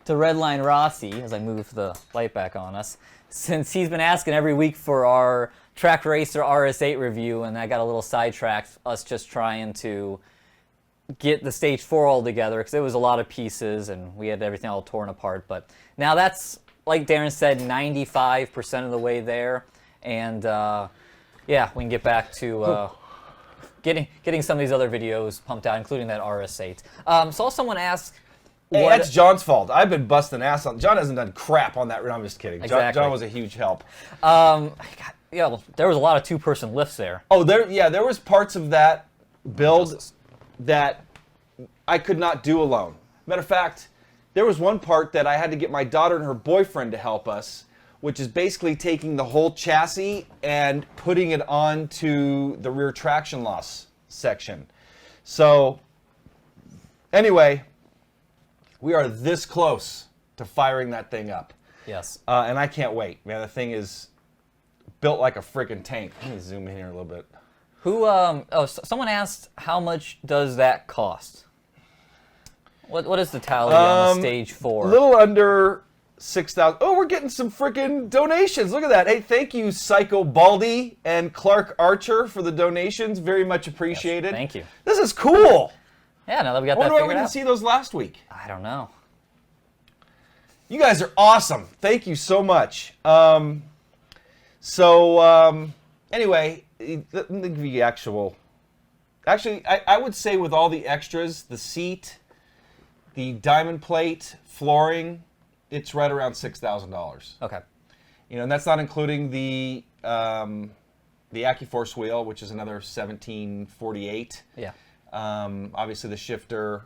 Redline Rossi as I move the light back on us, since he's been asking every week for our Track Racer RS8 review, and I got a little sidetracked, us just trying to get the stage 4 all together, because it was a lot of pieces and we had everything all torn apart. But now that's, like Darren said, 95% of the way there, and yeah, we can get back to getting some of these other videos pumped out, including that RS8. Saw someone ask, Hey, what- that's John's fault. I've been busting ass on. John hasn't done crap on that. I'm just kidding. Exactly. John was a huge help. yeah, well, there was a lot of 2-person lifts there. Oh, there was parts of that build that I could not do alone. Matter of fact, there was one part that I had to get my daughter and her boyfriend to help us, which is basically taking the whole chassis and putting it onto the rear traction loss section. So, anyway, we are this close to firing that thing up. Yes. And I can't wait. Man, the thing is built like a freaking tank. Let me zoom in here a little bit. Someone asked, how much does that cost? What is the tally on the stage 4? A little under 6,000. Oh, we're getting some freaking donations. Look at that. Hey, thank you, Psycho Baldy and Clark Archer, for the donations. Very much appreciated. Yes, thank you. This is cool. Yeah, now that we got I that wonder why we figured didn't out. see those last week. I don't know. You guys are awesome. Thank you so much. Anyway, let me give you actually, I would say with all the extras, the seat, the diamond plate, flooring, it's right around $6,000. Okay. You know, and that's not including the AccuForce wheel, which is another $1,748. Yeah. Obviously the shifter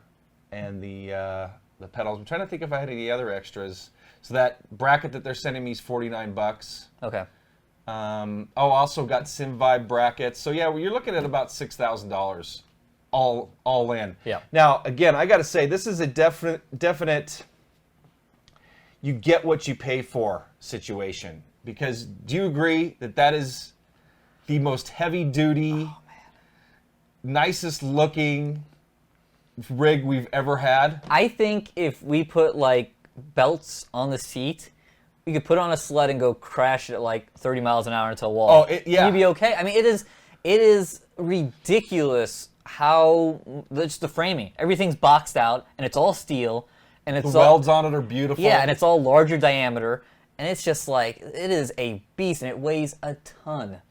and the pedals. I'm trying to think if I had any other extras. So that bracket that they're sending me is $49. Okay. Also got SimVibe brackets. So yeah, well, you're looking at about $6,000 all in. Yeah. Now again, I got to say this is a definite. You get what you pay for situation, because do you agree that that is the most heavy duty, nicest looking rig we've ever had? I think if we put like belts on the seat, we could put it on a sled and go crash it at like 30 miles an hour into a wall. Oh, yeah. You'd be okay. I mean, It is ridiculous how just the framing. Everything's boxed out, and it's all steel, and it's The welds on it are beautiful. Yeah, and it's all larger diameter, and it's just like, it is a beast, and it weighs a ton.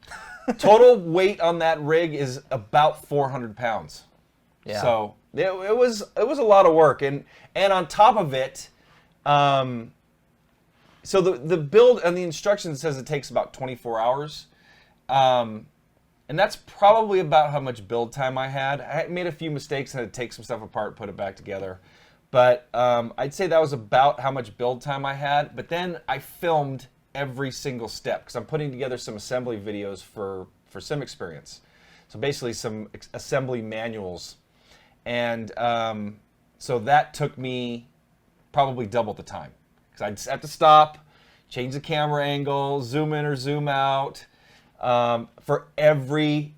Total weight on that rig is about 400 pounds. Yeah. So it was a lot of work, and on top of it, so the build and the instructions says it takes about 24 hours, and that's probably about how much build time I had. I made a few mistakes and had to take some stuff apart, put it back together, but I'd say that was about how much build time I had. But then I filmed every single step because I'm putting together some assembly videos for SimXperience. So basically some assembly manuals. And so that took me probably double the time. Because I just have to stop, change the camera angle, zoom in or zoom out for every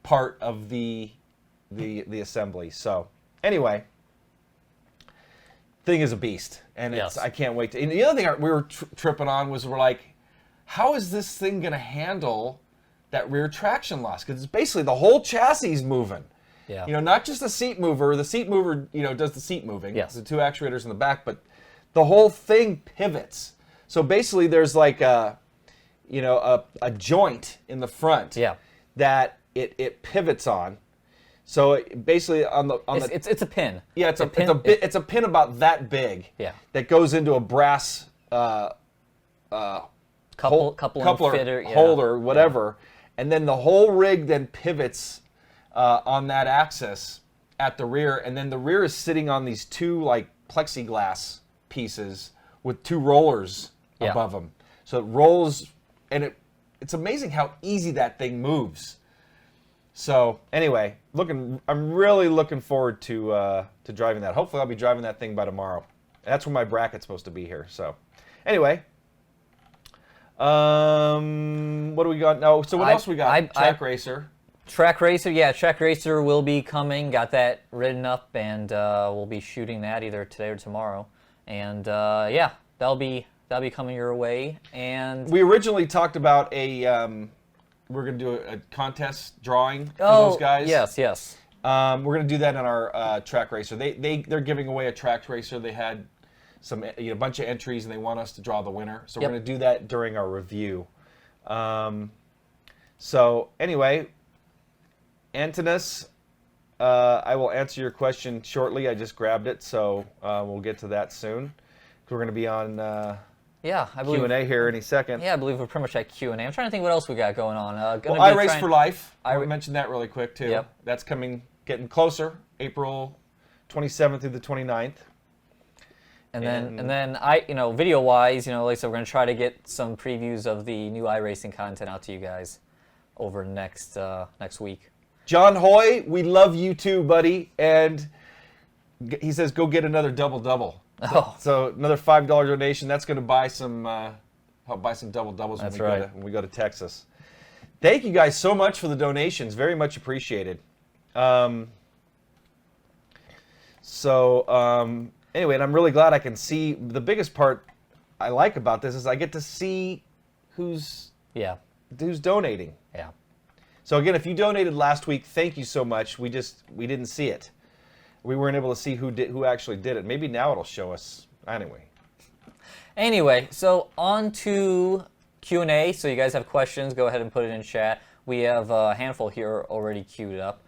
part of the assembly. So anyway, thing is a beast, and Yes. I can't wait to. And the other thing we were tripping on was we're like, how is this thing going to handle that rear traction loss? Because it's basically the whole chassis is moving. Yeah. You know, not just the seat mover. The seat mover, you know, does the seat moving. Yes. The two actuators in the back, but the whole thing pivots. So basically, there's like a joint in the front. Yeah. That it pivots on. So basically It's a pin. yeah, it's a pin about that big. Yeah. That goes into a brass Coupler fitter, yeah. holder, whatever, and then the whole rig then pivots on that axis at the rear, and then the rear is sitting on these two like plexiglass pieces with two rollers above them. So it rolls, and it's amazing how easy that thing moves. So anyway, I'm really looking forward to driving that. Hopefully, I'll be driving that thing by tomorrow. That's when my bracket's supposed to be here. So anyway, what do we got? No, so what else we got? Track Racer. Track Racer, yeah, Track Racer will be coming. Got that written up, and we'll be shooting that either today or tomorrow. And yeah, that'll be coming your way. And we originally talked about we're going to do a contest drawing for those guys. Yes. We're going to do that on our Track Racer. They're giving away a Track Racer. They had a bunch of entries, and they want us to draw the winner. So we're going to do that during our review. So anyway, Antinous, I will answer your question shortly. I just grabbed it, so we'll get to that soon. We're going to be on I believe Q&A here any second. Yeah, I believe we're pretty much at Q&A. I'm trying to think what else we got going on. iRace for Life. I mentioned that really quick too. Yep. That's getting closer. April 27th through the 29th. And then video-wise, like I said, we're going to try to get some previews of the new iRacing content out to you guys over next week. John Hoy, we love you too, buddy. And he says, go get another double-double. Oh. So another $5 donation. That's going to help buy some double-doubles when we go to Texas. Thank you guys so much for the donations. Very much appreciated. Anyway, and I'm really glad I can see. The biggest part I like about this is I get to see who's donating. Yeah. So again, if you donated last week, thank you so much. We didn't see it. We weren't able to see who actually did it. Maybe now it'll show us. Anyway, so on to Q&A. So you guys have questions, go ahead and put it in chat. We have a handful here already queued up.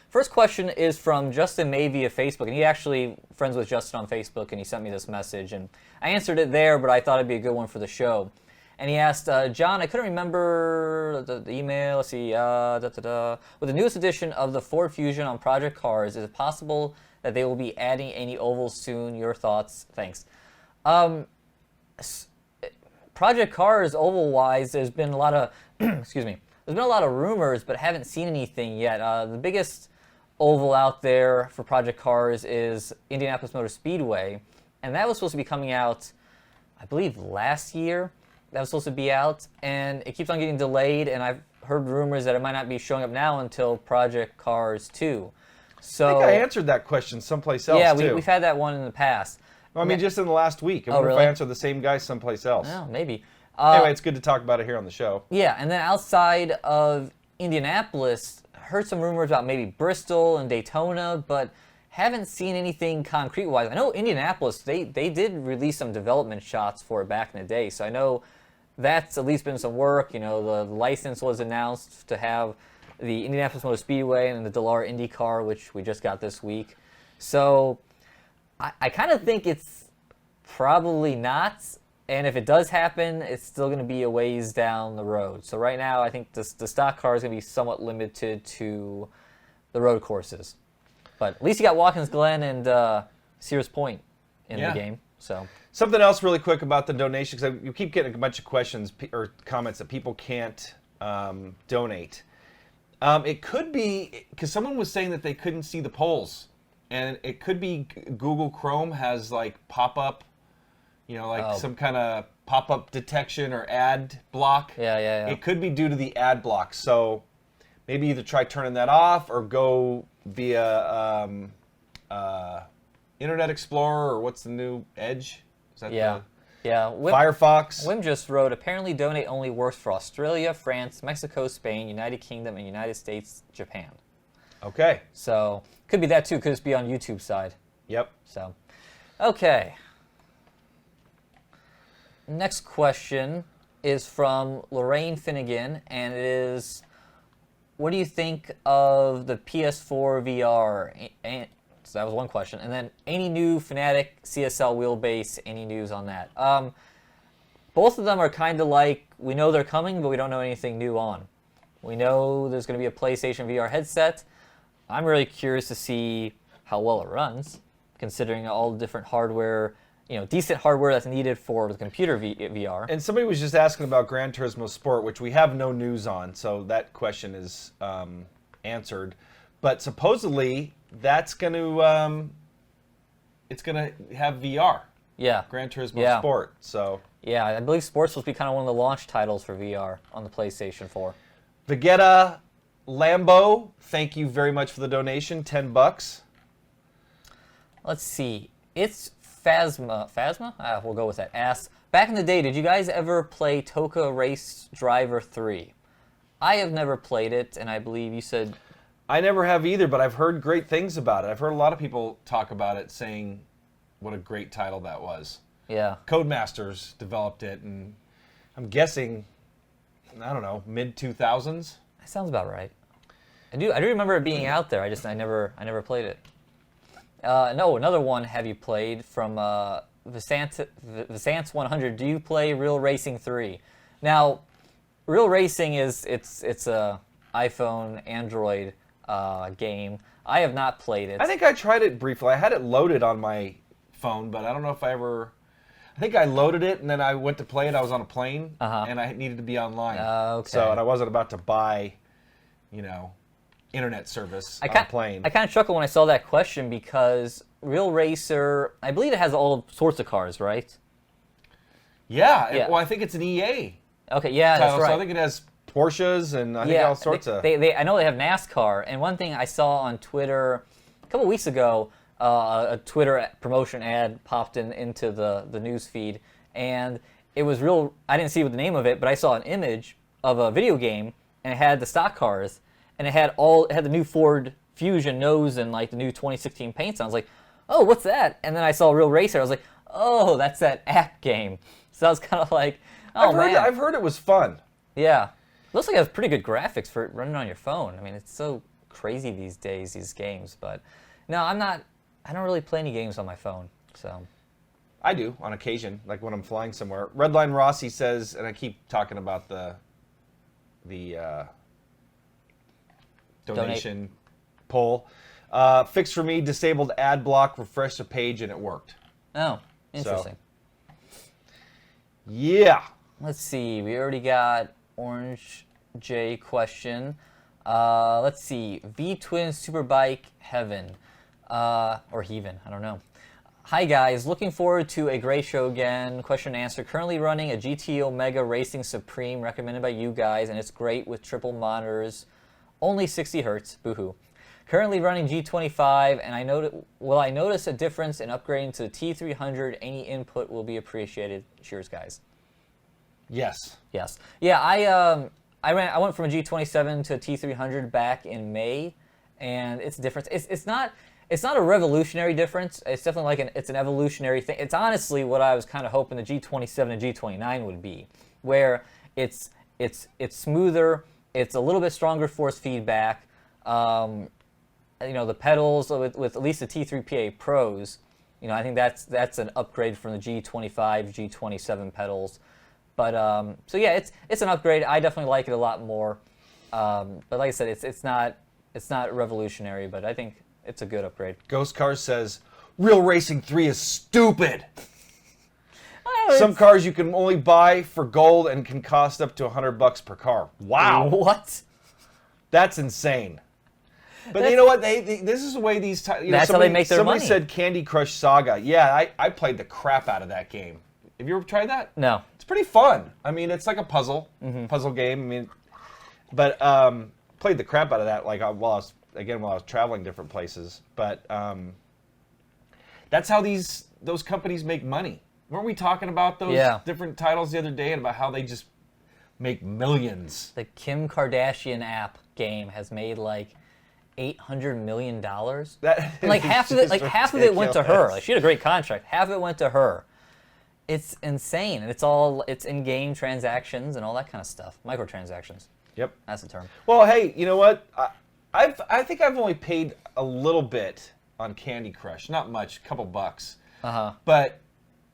First question is from Justin May via Facebook, and he actually friends with Justin on Facebook, and he sent me this message, and I answered it there, but I thought it'd be a good one for the show. And he asked, John, I couldn't remember the email. Let's see. With the newest edition of the Ford Fusion on Project Cars, is it possible that they will be adding any ovals soon? Your thoughts? Thanks. Project Cars oval-wise, there's been a lot of excuse me. There's been a lot of rumors, but haven't seen anything yet. The biggest oval out there for Project Cars is Indianapolis Motor Speedway, and that was supposed to be coming out, I believe, last year. That was supposed to be out, and it keeps on getting delayed, and I've heard rumors that it might not be showing up now until Project Cars 2. So, I think I answered that question someplace else, yeah, too. we've had that one in the past. I mean, just in the last week. I wonder if I answered the same guy someplace else. Yeah, maybe. Anyway, it's good to talk about it here on the show. Yeah, and then outside of Indianapolis, heard some rumors about maybe Bristol and Daytona, but haven't seen anything concrete-wise. I know Indianapolis, they did release some development shots for it back in the day, so I know that's at least been some work. You know, the license was announced to have the Indianapolis Motor Speedway and the Dallara IndyCar, which we just got this week. So I kind of think it's probably not, and if it does happen, it's still going to be a ways down the road. So right now, I think the stock car is going to be somewhat limited to the road courses. But at least you got Watkins Glen and Sears Point in the game. So something else really quick about the donation, because you keep getting a bunch of questions or comments that people can't donate. It could be because someone was saying that they couldn't see the polls, and it could be Google Chrome has like pop-up, some kind of pop-up detection or ad block. Yeah. It could be due to the ad block. So maybe either try turning that off or go via Internet Explorer, or what's the new Edge? Is that Firefox? Wim just wrote, apparently donate only works for Australia, France, Mexico, Spain, United Kingdom, and United States, Japan. Okay. So could be that too. Could just be on YouTube side. Yep. So, okay. Next question is from Lorraine Finnegan, and it is, what do you think of the PS4 VR? So that was one question. And then, any new Fanatic CSL wheelbase? Any news on that? Both of them are kind of like, we know they're coming, but we don't know anything new on. We know there's going to be a PlayStation VR headset. I'm really curious to see how well it runs, considering all the different hardware, decent hardware that's needed for the computer VR. And somebody was just asking about Gran Turismo Sport, which we have no news on, so that question is answered. But supposedly, that's going to it's going to have VR. Yeah. Gran Turismo Sport. So. Yeah, I believe Sport's supposed to be kind of one of the launch titles for VR on the PlayStation 4. Vegeta Lambo, thank you very much for the donation, $10. Let's see. It's Phasma? We'll go with that. Asks, back in the day, did you guys ever play Toka Race Driver 3? I have never played it, and I believe you said... I never have either, but I've heard great things about it. I've heard a lot of people talk about it, saying what a great title that was. Yeah. Codemasters developed it, and I'm guessing, I don't know, mid-2000s? That sounds about right. I do remember it being out there. I never played it. No, another one have you played from Visance 100. Do you play Real Racing 3? Now, Real Racing it's a iPhone, Android game. I have not played it. I think I tried it briefly. I had it loaded on my phone, but I don't know if I ever... I think I loaded it, and then I went to play it. I was on a plane, and I needed to be online. Okay. So, and I wasn't about to buy, internet service on a plane. I kind of chuckled when I saw that question because Real Racer, I believe it has all sorts of cars, right? Yeah. Well, I think it's an EA. Okay, yeah, title, that's right. So I think it has Porsches and I think all sorts of... I know they have NASCAR, and one thing I saw on Twitter a couple weeks ago, a Twitter promotion ad popped into the news feed, and it was real. I didn't see what the name of it, but I saw an image of a video game, and it had the stock cars, and it had the new Ford Fusion nose and like the new 2016 paints. I was like, oh, what's that? And then I saw Real Racer. I was like, oh, that's that app game. So I was kind of like, oh man. I've heard it was fun. Yeah, looks like it has pretty good graphics for running on your phone. I mean, it's so crazy these days, these games. But no, I don't really play any games on my phone, so. I do, on occasion, like when I'm flying somewhere. Redline Rossi says, and I keep talking about the donation poll. Fix for me, disabled ad block, refresh the page, and it worked. Oh, interesting. So, yeah. Let's see, we already got Orange J question. Let's see, V-Twin Superbike Heaven. Or Heaven, I don't know. Hi guys, looking forward to a great show again. Question and answer. Currently running a GT Omega Racing Supreme recommended by you guys, and it's great with triple monitors. Only 60 hertz, boohoo. Currently running G25, and will I notice a difference in upgrading to the T300? Any input will be appreciated. Cheers, guys. Yes. Yes. Yeah, I went from a G27 to a T300 back in May, and it's a difference. It's not a revolutionary difference. It's definitely like it's an evolutionary thing. It's honestly what I was kind of hoping the G27 and G29 would be, where it's smoother, it's a little bit stronger force feedback. The pedals with at least the T3PA Pros, I think that's an upgrade from the G25, G27 pedals. But so yeah, it's an upgrade. I definitely like it a lot more. But like I said, it's not revolutionary, but I think it's a good upgrade. Ghost Cars says, Real Racing 3 is stupid. Some cars you can only buy for gold and can cost up to $100 per car. Wow. What? That's insane. But you know what? This is the way these... That's how they make their money. Somebody said Candy Crush Saga. Yeah, I played the crap out of that game. Have you ever tried that? No. It's pretty fun. I mean, it's like a puzzle game. I mean, but played the crap out of that while I was traveling different places. But that's how those companies make money. Weren't we talking about those different titles the other day and about how they just make millions? The Kim Kardashian app game has made like $800 million. Half of it went to her. Like, she had a great contract. Half of it went to her. It's insane, and it's in-game transactions and all that kind of stuff. Microtransactions. Yep, that's the term. Well, hey, you know what? I think I've only paid a little bit on Candy Crush, not much, a couple bucks. But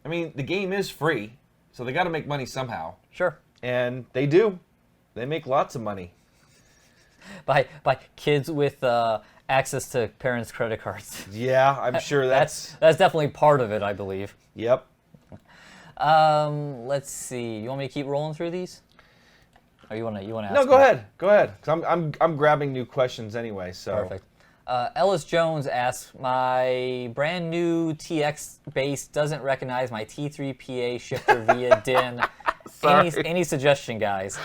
I mean, the game is free, so they got to make money somehow. Sure. And they do. They make lots of money. By kids with access to parents' credit cards. Yeah, I'm sure that's definitely part of it, I believe. Yep. Let's see. You want me to keep rolling through these? Or you want to ask? No, go ahead. Go ahead. 'Cause I'm grabbing new questions anyway. So. Perfect. Ellis Jones asks, my brand new TX base doesn't recognize my T3PA shifter via DIN. Any suggestion, guys?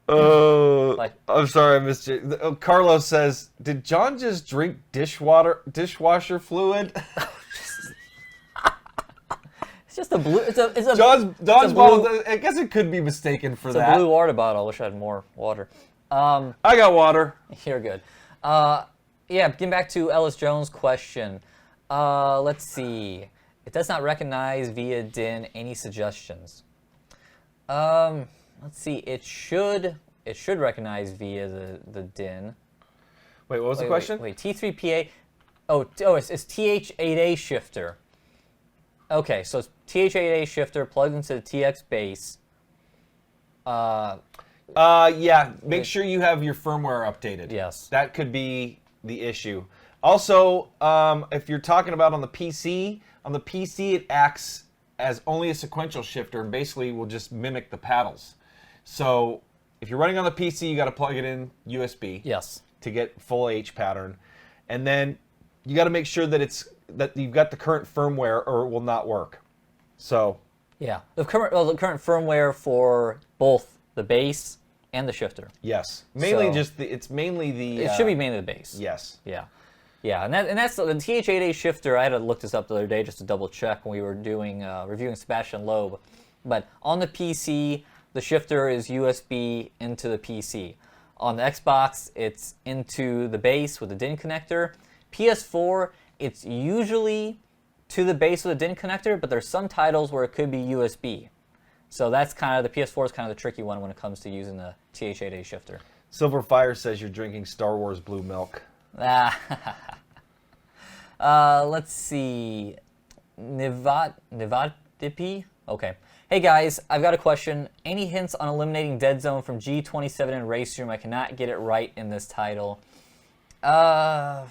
Oh, I'm sorry, I missed you. Carlos says, did John just drink dishwasher fluid? It's just a blue. It's a John's blue, bottle. I guess it could be mistaken for that. It's a blue water bottle. I wish I had more water. I got water. You're good. Yeah, getting back to Ellis Jones' question. Let's see. It does not recognize via DIN. Any suggestions? Let's see. It should recognize via the DIN. Wait, what was the question? Wait, T3PA. Oh, it's TH8A shifter. Okay, so it's TH8A shifter plugged into the TX base. Yeah, make sure you have your firmware updated. Yes. That could be the issue. Also, if you're talking about on the PC it acts as only a sequential shifter and basically will just mimic the paddles. So if you're running on the PC, you got to plug it in USB. Yes. To get full H pattern, and then you got to make sure that you've got the current firmware, or it will not work. So. Yeah, the current firmware for both the base and the shifter. Yes, mainly It should be mainly the base. Yes. Yeah. Yeah, and that's the TH8A shifter. I had to look this up the other day just to double check when we were doing reviewing Sebastian Loeb. But on the PC, the shifter is USB into the PC. On the Xbox, it's into the base with the DIN connector. PS4, it's usually to the base with a DIN connector, but there's some titles where it could be USB. So that's kind of, the PS4 is kind of the tricky one when it comes to using the TH8A shifter. Silver Fire says you're drinking Star Wars blue milk. Let's see. Nivadipi? Okay. Hey guys, I've got a question. Any hints on eliminating Dead Zone from G27 in Race Room? I cannot get it right in this title. I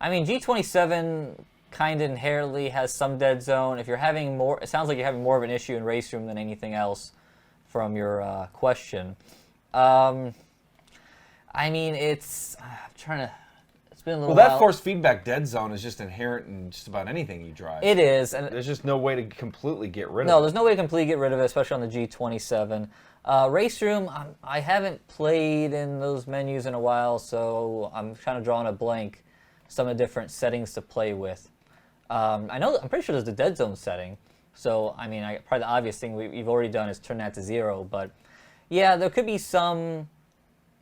mean, G27 kind of inherently has some Dead Zone. If you're having more, it sounds like you're having more of an issue in Race Room than anything else from your question. I mean, it's been a little while. That force feedback Dead Zone is just inherent in just about anything you drive. It is. And there's just no way to completely get rid of it. No, there's no way to completely get rid of it, especially on the G27. Race Room, I haven't played in those menus in a while, so I'm kind of drawing a blank. Some of the different settings to play with. I'm pretty sure there's the Dead Zone setting, So, I mean, probably the obvious thing we've already done is turn that to 0. But, yeah, there could be some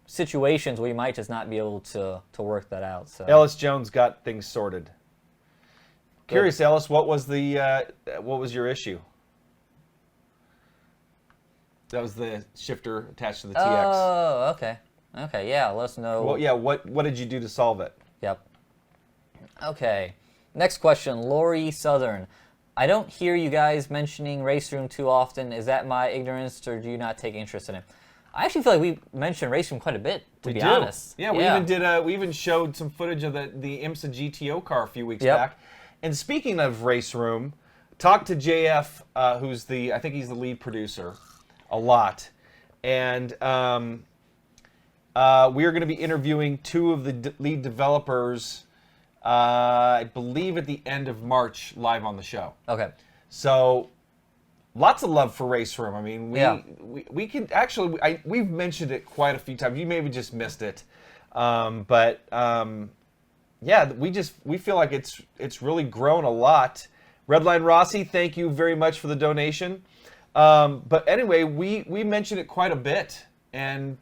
situations where you might just not be able to work that out. So Ellis Jones got things sorted. Curious, Ellis, what was your issue? That was the shifter attached to the TX. Oh, okay. Okay, yeah, let us know. Well, yeah, what did you do to solve it? Yep. Okay. Next question, Lori Southern. I don't hear you guys mentioning Race Room too often. Is that my ignorance, or do you not take interest in it? I actually feel like we mentioned Race Room quite a bit, to be honest. Yeah, we even showed some footage of the IMSA GTO car a few weeks back. And speaking of Race Room, talked to JF, who's I think he's the lead producer, a lot. And we are going to be interviewing 2 of the lead developers, I believe at the end of March, live on the show. Okay. So, lots of love for Race Room. I mean, we can actually, we've mentioned it quite a few times. You maybe just missed it. Yeah, we feel like it's really grown a lot. Redline Rossi, thank you very much for the donation. But anyway, we mentioned it quite a bit, and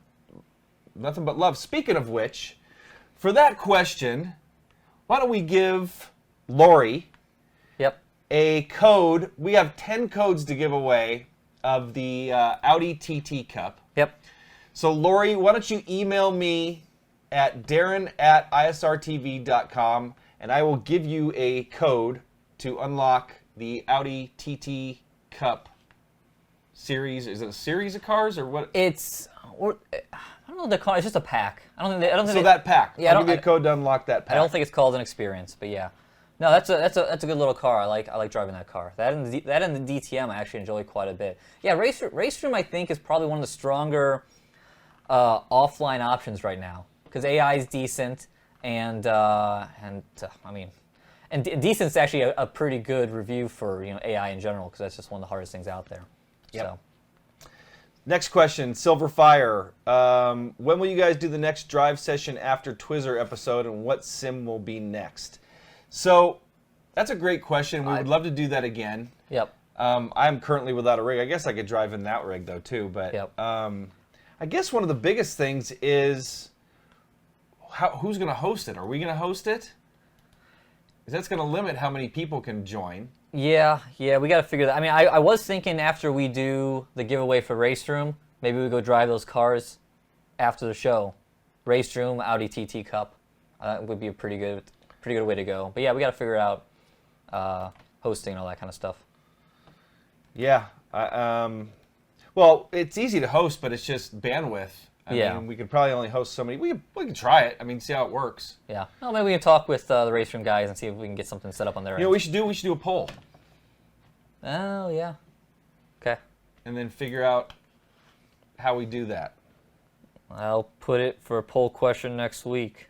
nothing but love. Speaking of which, for that question, why don't we give Lori a code? We have 10 codes to give away of the Audi TT Cup. Yep. So Lori, why don't you email me at darren@isrtv.com, and I will give you a code to unlock the Audi TT Cup series. Is it a series of cars or what? I don't know what they're called. It's just a pack. That pack. Yeah, I'll give you a code to unlock that pack. I don't think it's called an experience, but yeah. No, that's a good little car. I like driving that car. That and the DTM I actually enjoy quite a bit. Yeah, Race Room I think is probably one of the stronger offline options right now, because AI is decent, and decent's actually a pretty good review for AI in general, because that's just one of the hardest things out there. Yep. So. Next question, Silver Fire. When will you guys do the next drive session after Twizzler episode, and what sim will be next? So that's a great question. We would love to do that again. Yep. I'm currently without a rig. I guess I could drive in that rig though too. But I guess one of the biggest things is who's going to host it? Are we going to host it? Because that's going to limit how many people can join. Yeah, we got to figure that. I mean, I was thinking after we do the giveaway for Race Room, maybe we go drive those cars after the show. Race Room, Audi TT Cup would be a pretty good way to go. But yeah, we got to figure out hosting and all that kind of stuff. Yeah. Well, it's easy to host, but it's just bandwidth. I mean, we could probably only host so many. We can try it. I mean, see how it works. Yeah. Well, maybe we can talk with the Race Room guys and see if we can get something set up on their end. You know what we should do a poll. Oh, yeah. Okay. And then figure out how we do that. I'll put it for a poll question next week.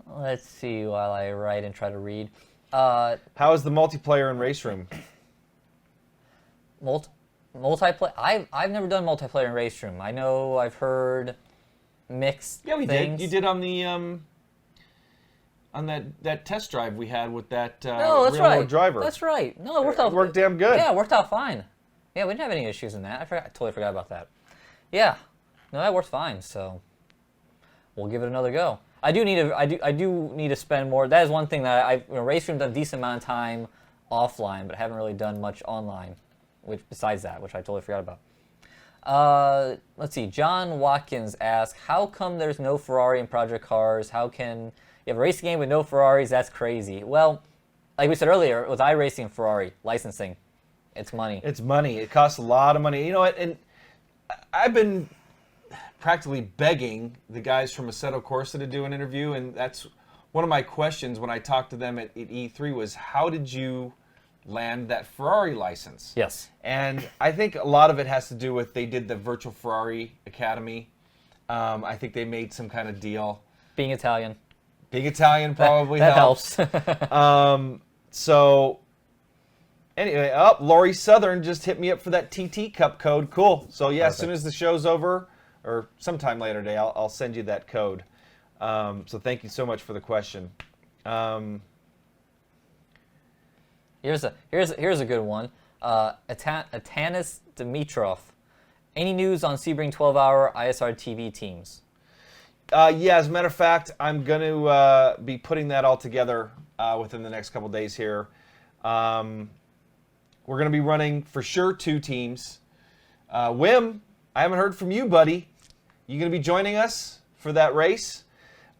Let's see while I write and try to read. How is the multiplayer in Race Room? Multiplayer? I've never done multiplayer in Race Room. I know I've heard mixed we things. did. You did on the on that test drive we had with that real-world driver. That's right. No, it worked out. It worked damn good. Yeah, it worked out fine. Yeah, we didn't have any issues in that. I totally forgot about that. Yeah, no, that worked fine. So we'll give it another go. I do need to spend more. That is one thing that Race Room done a decent amount of time offline, but haven't really done much online. Besides that, which I totally forgot about. Let's see. John Watkins asked, "How come there's no Ferrari in Project Cars? How can you have a racing game with no Ferraris? That's crazy." Well, like we said earlier, with iRacing and Ferrari licensing, it's money. It's money. It costs a lot of money. You know what? And I've been practically begging the guys from Assetto Corsa to do an interview, and that's one of my questions when I talked to them at E3 was, how did you land that Ferrari license? Yes. And I think a lot of it has to do with they did the Virtual Ferrari Academy. I think they made some kind of deal. Being Italian probably that helps. So anyway, Lori Southern just hit me up for that TT Cup code. Cool. So yeah, As soon as the show's over, or sometime later today, I'll send you that code. So thank you so much for the question. Here's a good one. Atanas Dimitrov. Any news on Sebring 12-hour ISR TV teams? Yeah, as a matter of fact, I'm going to be putting that all together within the next couple days here. We're going to be running, for sure, 2 teams. Wim, I haven't heard from you, buddy. You going to be joining us for that race?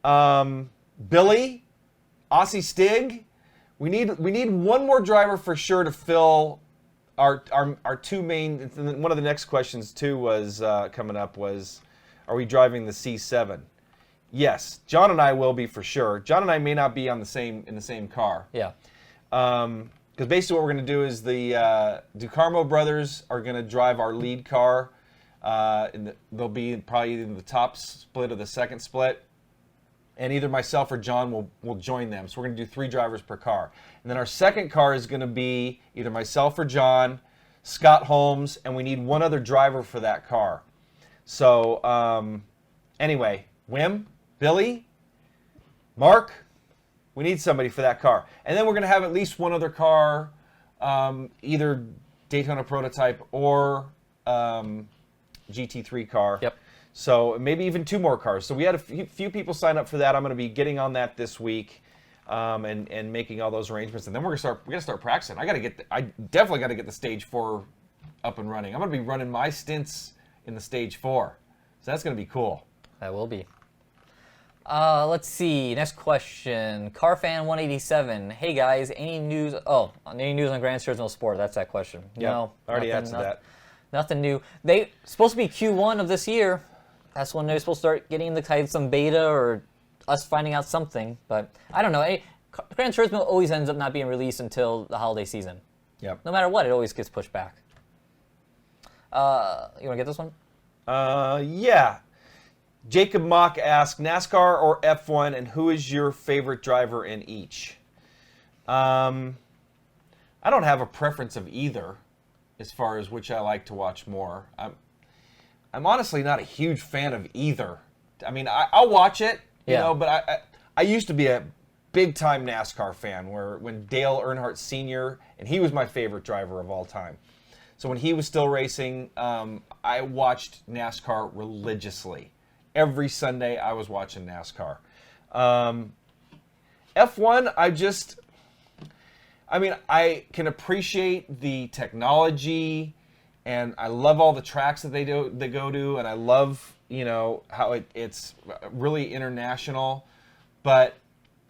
Billy, Aussie Stig, we need one more driver for sure to fill our 2 main. One of the next questions too was coming up was, are we driving the C7? Yes, John and I will be for sure. John and I may not be in the same car. Yeah. Because basically what we're going to do is the DeCarmo brothers are going to drive our lead car. They'll be probably in the top split or the second split. And either myself or John will join them. So we're going to do 3 drivers per car. And then our second car is going to be either myself or John, Scott Holmes, and we need one other driver for that car. So anyway, Wim, Billy, Mark, we need somebody for that car. And then we're going to have at least one other car, either Daytona prototype or GT3 car. Yep. So maybe even 2 more cars. So we had a few people sign up for that. I'm going to be getting on that this week, and making all those arrangements. And then we got to start practicing. I definitely got to get the stage 4 up and running. I'm going to be running my stints in the stage 4. So that's going to be cool. That will be. Let's see. Next question. Carfan187. Hey guys, any news? Oh, any news on Grand Turismo Sport? That's that question. Yep, No, already answered that. Nothing new. They supposed to be Q1 of this year. That's when they're supposed to start getting some beta or us finding out something. But I don't know. Gran Turismo always ends up not being released until the holiday season. Yep. No matter what, it always gets pushed back. You want to get this one? Yeah. Jacob Mock asked, NASCAR or F1, and who is your favorite driver in each? I don't have a preference of either as far as which I like to watch more. I'm honestly not a huge fan of either. I mean, I'll watch it, you know, but I used to be a big-time NASCAR fan when Dale Earnhardt Sr., and he was my favorite driver of all time. So when he was still racing, I watched NASCAR religiously. Every Sunday I was watching NASCAR. F1, I can appreciate the technology, and I love all the tracks that they go to, and I love, how it's really international, but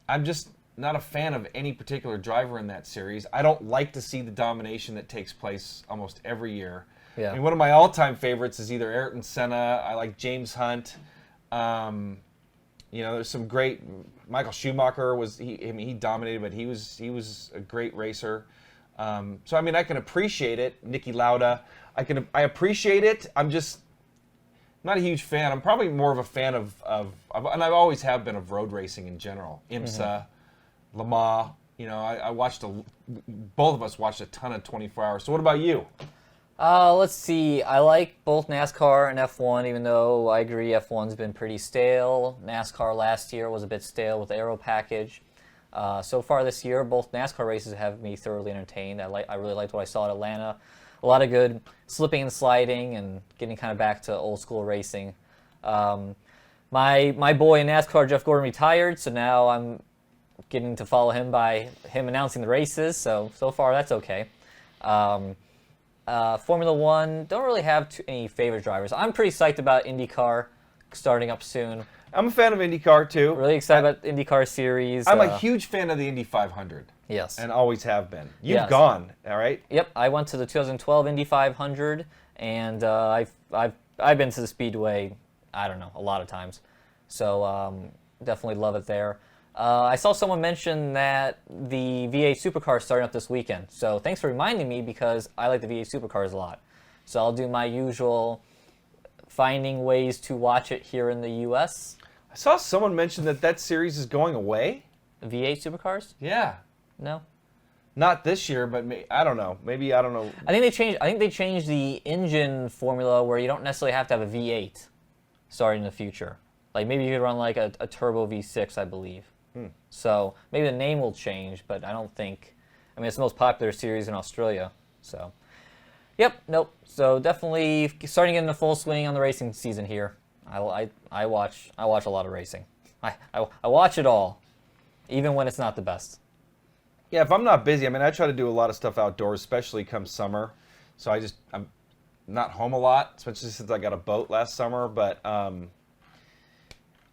I'm just not a fan of any particular driver in that series. I don't like to see the domination that takes place almost every year. Yeah. I mean, one of my all-time favorites is either Ayrton Senna. I like James Hunt. There's some great. Michael Schumacher he dominated, but he was a great racer. So I mean, I can appreciate it. Niki Lauda, I appreciate it. I'm just not a huge fan. I'm probably more of a fan of and I always have been, of road racing in general. IMSA, Le Mans. I watched both of us watched a ton of 24 hours. So what about you? Let's see. I like both NASCAR and F1, even though I agree F1's been pretty stale. NASCAR last year was a bit stale with the Aero package. So far this year, both NASCAR races have me thoroughly entertained. I really liked what I saw at Atlanta. A lot of good slipping and sliding and getting kind of back to old school racing. My boy in NASCAR, Jeff Gordon, retired, so now I'm getting to follow him by him announcing the races. So far that's okay. Formula One, don't really have any favorite drivers. I'm pretty psyched about IndyCar starting up soon. I'm a fan of IndyCar too. Really excited about the IndyCar series. I'm a huge fan of the Indy 500. Yes. And always have been. You've Yes. gone, all right? Yep, I went to the 2012 Indy 500, and I've been to the Speedway, I don't know, a lot of times. So definitely love it there. I saw someone mention that the V8 Supercar is starting up this weekend. So thanks for reminding me, because I like the V8 Supercars a lot. So I'll do my usual finding ways to watch it here in the U.S. I saw someone mention that series is going away. The V8 Supercars? Yeah. No. Not this year, but I don't know. Maybe, I don't know. I think they changed the engine formula where you don't necessarily have to have a V8 starting in the future. Like maybe you could run like a turbo V6, I believe. So maybe the name will change, but I don't think I mean, it's the most popular series in Australia. So, yep, nope. So definitely starting in the full swing on the racing season here. I watch a lot of racing. I watch it all, even when it's not the best. Yeah, if I'm not busy, I mean, I try to do a lot of stuff outdoors, especially come summer. So I'm not home a lot, especially since I got a boat last summer. But I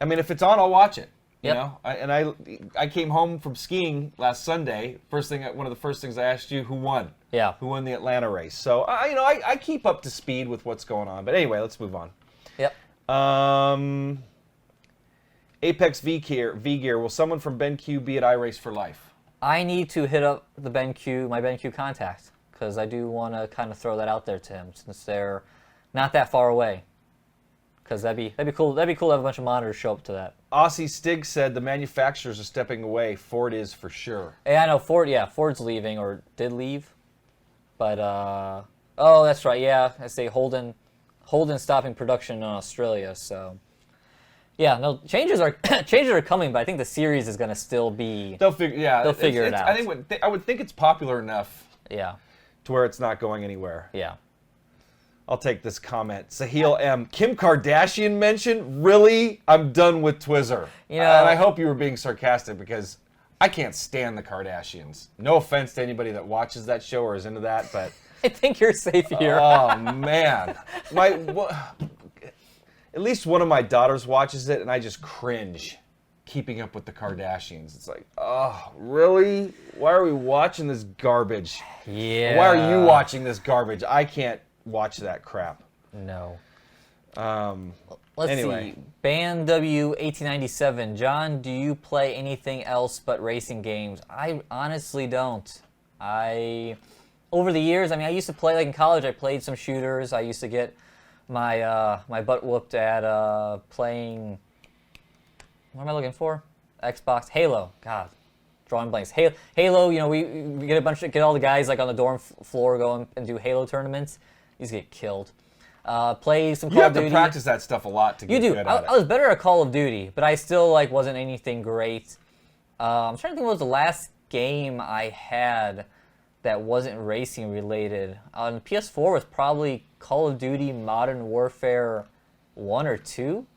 mean, if it's on, I'll watch it. You know, I came home from skiing last Sunday. One of the first things I asked you, who won? Yeah. Who won the Atlanta race? So I keep up to speed with what's going on. But anyway, let's move on. Yep. Apex V Gear. Will someone from BenQ be at iRace for life? I need to hit up my BenQ contact, because I do want to kind of throw that out there to him, since they're not that far away. Because that'd be cool. That'd be cool to have a bunch of monitors show up to that. Aussie Stig said the manufacturers are stepping away. Ford is for sure. Yeah, I know Ford. Yeah, Ford's leaving or did leave. But oh, that's right. Yeah, I say Holden stopping production in Australia. So yeah, no changes are coming, but I think the series is going to still be. They'll figure it out. I would think it's popular enough. Yeah. To where it's not going anywhere. Yeah. I'll take this comment. Sahil M. Kim Kardashian mention? Really? I'm done with Twizzler. You know, and I hope you were being sarcastic, because I can't stand the Kardashians. No offense to anybody that watches that show or is into that, but I think you're safe here. Oh man, at least one of my daughters watches it, and I just cringe. Keeping Up with the Kardashians. It's like, oh, really? Why are we watching this garbage? Yeah. Why are you watching this garbage? I can't watch that crap. No. Let's see. Band W1897. John, do you play anything else but racing games? I honestly don't. Over the years, I mean, I used to play, like in college, I played some shooters. I used to get my my butt whooped at playing. What am I looking for? Xbox. Halo. God, drawing blanks. Halo. You know, we get all the guys like on the dorm floor go and do Halo tournaments. These get killed. Play some Call of Duty. You have to practice that stuff a lot to get good at it. I was better at Call of Duty, but I still wasn't anything great. I'm trying to think what was the last game I had that wasn't racing related. On PS4 was probably Call of Duty Modern Warfare 1 or 2.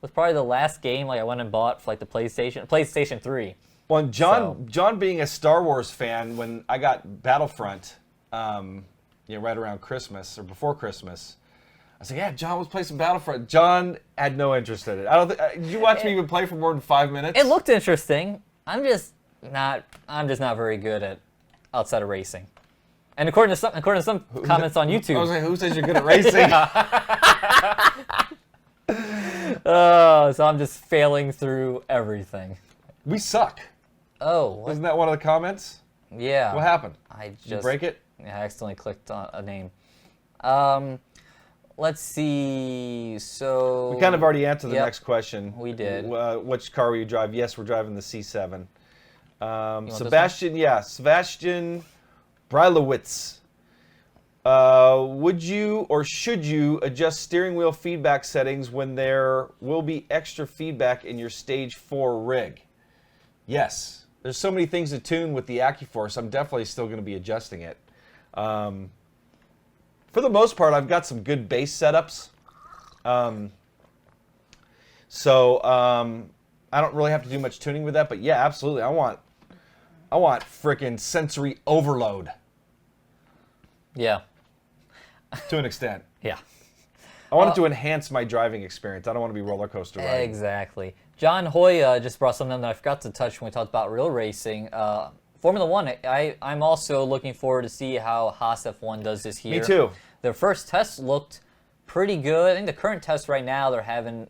Was probably the last game I went and bought for the PlayStation 3. Well, John being a Star Wars fan, when I got Battlefront, right around Christmas or before Christmas, I said, "Yeah, John, let's play some Battlefront." John had no interest in it. Did you watch me even play for more than 5 minutes? It looked interesting. I'm just not very good at outside of racing. And according to some comments on YouTube, I was like, who says you're good at racing? So I'm just failing through everything. We suck. Oh. Isn't that one of the comments? Yeah. What happened? Did you break it? Yeah, I accidentally clicked on a name. Let's see. So we kind of already answered the next question. We did. Which car will you drive? Yes, we're driving the C7. Sebastian Brylowitz. Would you or should you adjust steering wheel feedback settings when there will be extra feedback in your Stage 4 rig? Yes. There's so many things to tune with the AccuForce. I'm definitely still going to be adjusting it. For the most part, I've got some good bass setups. So I don't really have to do much tuning with that. But yeah, absolutely. I want frickin' sensory overload. Yeah. To an extent. Yeah. I want it to enhance my driving experience. I don't want to be roller coaster riding. Exactly. John Hoya just brought something that I forgot to touch when we talked about real racing. Formula One, I'm also looking forward to see how Haas F1 does this year. Me too. Their first test looked pretty good. I think the current test right now, they're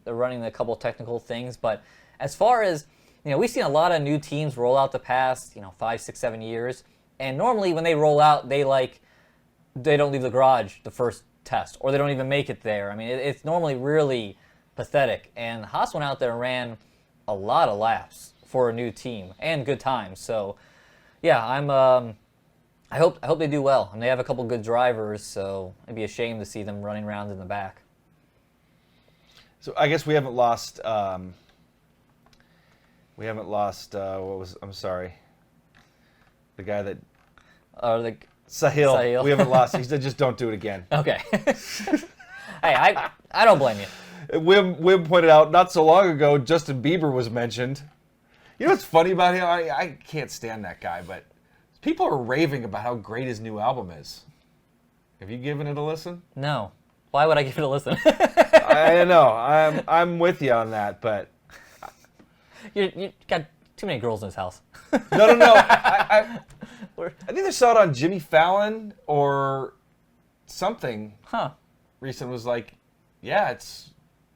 running a couple technical things. But as far as, we've seen a lot of new teams roll out the past, 5, 6, 7 years. And normally when they roll out, they don't leave the garage the first test, or they don't even make it there. I mean, it's normally really pathetic. And Haas went out there and ran a lot of laps for a new team and good times. So, yeah, I hope they do well. And they have a couple good drivers, so it'd be a shame to see them running around in the back. So I guess we haven't lost. I'm sorry. The guy that Like Sahil. Sahil. We haven't lost. He said, just don't do it again. okay. Hey, I don't blame you. Wim pointed out not so long ago, Justin Bieber was mentioned. You know what's funny about him? I can't stand that guy, but people are raving about how great his new album is. Have you given it a listen? No. Why would I give it a listen? I know. I'm with you on that, but You got too many girls in this house. no. I think I saw it on Jimmy Fallon or something. Huh. Recent was like, yeah, it's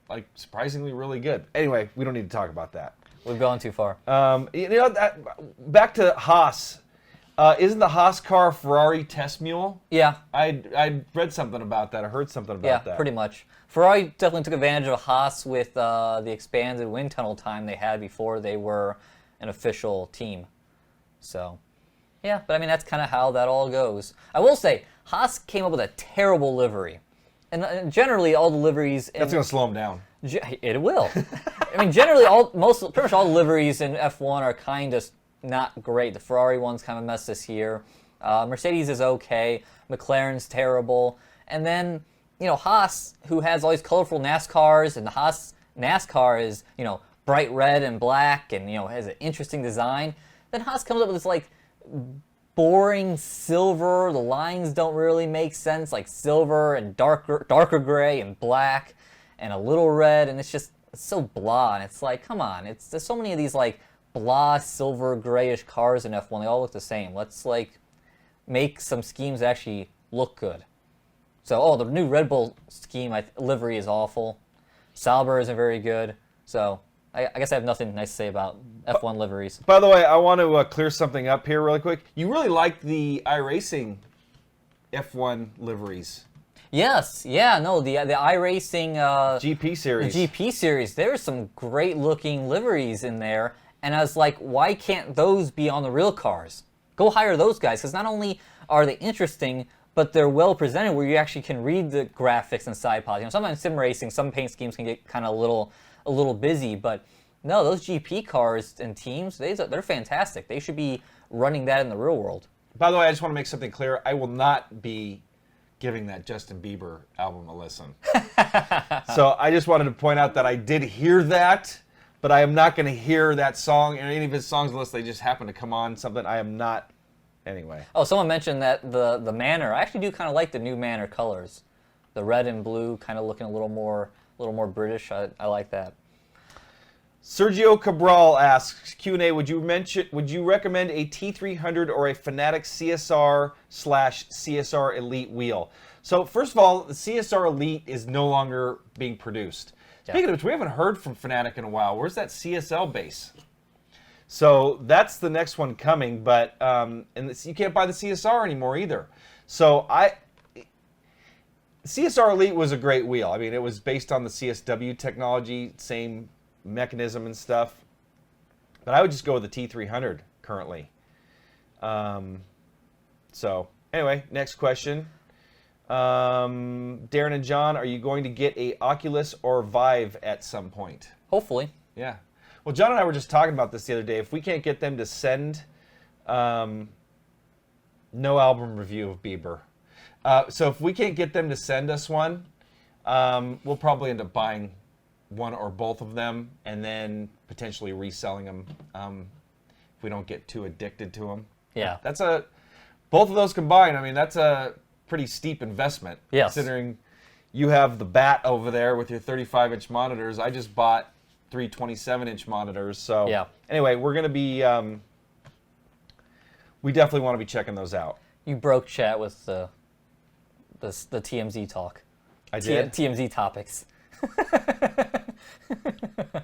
like surprisingly really good. Anyway, we don't need to talk about that. We've gone too far. Back to Haas. Isn't the Haas car a Ferrari test mule? Yeah. I read something about that. I heard something about that. Yeah, pretty much. Ferrari definitely took advantage of Haas with the expanded wind tunnel time they had before they were an official team. So, yeah, but I mean, that's kind of how that all goes. I will say, Haas came up with a terrible livery. And generally, all the liveries... That's going to slow them down. It will. I mean, generally, pretty much all the liveries in F1 are kind of not great. The Ferrari one's kind of a mess this year. Mercedes is okay. McLaren's terrible. And then, Haas, who has all these colorful NASCARs, and the Haas NASCAR is, bright red and black and, has an interesting design. Then Haas comes up with this, boring silver. The lines don't really make sense, like silver and darker gray and black and a little red, and it's so blah. And it's like, come on, there's so many of these blah silver grayish cars in F1. They all look the same. Let's make some schemes that actually look good. So, the new Red Bull scheme livery is awful. Sauber isn't very good. So I guess I have nothing nice to say about F1 liveries. By the way, I want to clear something up here really quick. You really like the iRacing F1 liveries. Yes, yeah, no, the iRacing GP series. The GP series, there's some great looking liveries in there, and I was like, why can't those be on the real cars? Go hire those guys, because not only are they interesting, but they're well presented where you actually can read the graphics and side pods. Sometimes sim racing, some paint schemes can get kind of a little busy, but no, those GP cars and teams, they're fantastic. They should be running that in the real world. By the way, I just want to make something clear. I will not be giving that Justin Bieber album a listen. So I just wanted to point out that I did hear that, but I am not going to hear that song and any of his songs unless they just happen to come on something. I am not. Anyway. Oh, someone mentioned that the Manor. I actually do kind of like the new Manor colors. The red and blue kind of looking a little more British. I like that. Sergio Cabral asks, Q&A, would you recommend a T300 or a Fanatec CSR/CSR Elite wheel? So first of all, the CSR Elite is no longer being produced. Yeah. Speaking of which, we haven't heard from Fanatec in a while. Where's that CSL base? So that's the next one coming, but you can't buy the CSR anymore either. So CSR Elite was a great wheel. I mean, it was based on the CSW technology, same mechanism and stuff. But I would just go with the T300 currently. So anyway, next question. Darren and John, are you going to get a Oculus or Vive at some point? Hopefully. Yeah. Well, John and I were just talking about this the other day. If we can't get them to send no album review of Bieber. So if we can't get them to send us one, we'll probably end up buying one or both of them and then potentially reselling them if we don't get too addicted to them. Yeah. Both of those combined, I mean, that's a pretty steep investment. Yes. Considering you have the bat over there with your 35-inch monitors. I just bought 3 27-inch monitors. So yeah. Anyway, we're going to be, we definitely want to be checking those out. You broke chat with the TMZ talk. I did? TMZ topics.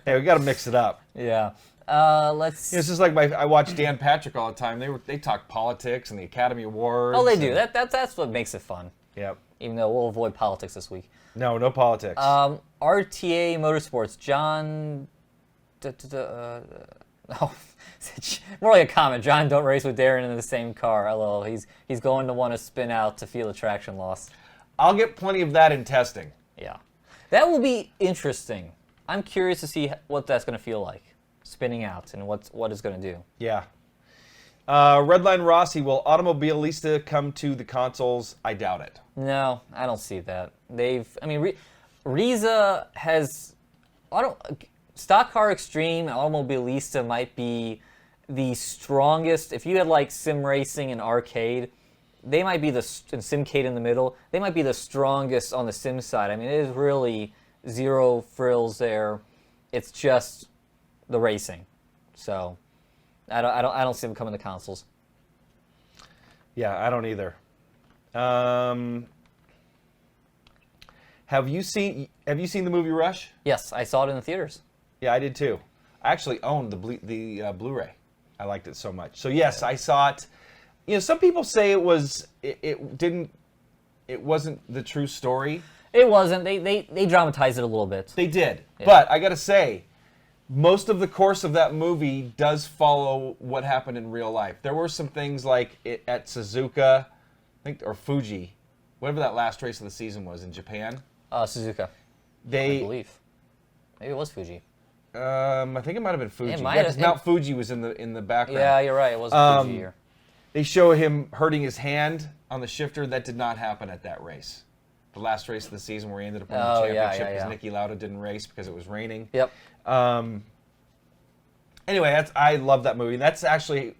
Hey, we got to mix it up. Yeah. Let's. It's just like I watch Dan Patrick all the time. They talk politics and the Academy Awards. Oh, they do. That's what makes it fun. Yep. Even though we'll avoid politics this week. No politics. RTA Motorsports. John. No, more like a comment. John, don't race with Darren in the same car. LOL. He's going to want to spin out to feel the traction loss. I'll get plenty of that in testing. Yeah. That will be interesting. I'm curious to see what that's going to feel like, spinning out, and what it's going to do. Yeah. Redline Rossi, will Automobilista come to the consoles? I doubt it. No, I don't see that. Reiza has Stock Car Extreme and Automobilista might be the strongest. If you had like Sim Racing and Arcade, they might be and Simcade in the middle. They might be the strongest on the sim side. I mean, it is really zero frills there. It's just the racing. So I don't see them coming to consoles. Yeah, I don't either. Have you seen the movie Rush? Yes, I saw it in the theaters. Yeah, I did too. I actually owned the Blu-ray. I liked it so much. So yes, I saw it. You know, some people say it wasn't the true story. It wasn't. They dramatized it a little bit. They did. Yeah. But I got to say, most of the course of that movie does follow what happened in real life. There were some things like at Suzuka, I think, or Fuji, whatever that last race of the season was in Japan. Suzuka. I believe. Maybe it was Fuji. I think it might have been Fuji. It might Yeah, because have- Mount Fuji was in the background. Yeah, you're right. It was Fuji here. They show him hurting his hand on the shifter. That did not happen at that race. The last race of the season where he ended up winning the championship because Niki Lauda didn't race because it was raining. Yep. Anyway, I love that movie. That's actually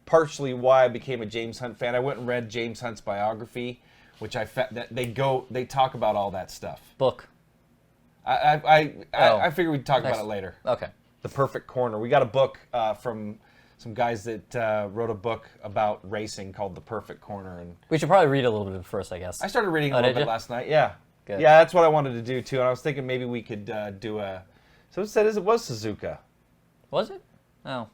partially why I became a James Hunt fan. I went and read James Hunt's biography, which they talk about all that stuff. Book. I figured we'd talk about it later. Okay. The Perfect Corner. We got a book from some guys that wrote a book about racing called The Perfect Corner, and We should probably read a little bit first, I guess. I started reading a Oh, little did bit you? last night. Yeah, Good. yeah, that's what I wanted to do too. And I was thinking maybe we could do a. So it said it was Suzuka. Was it? Oh.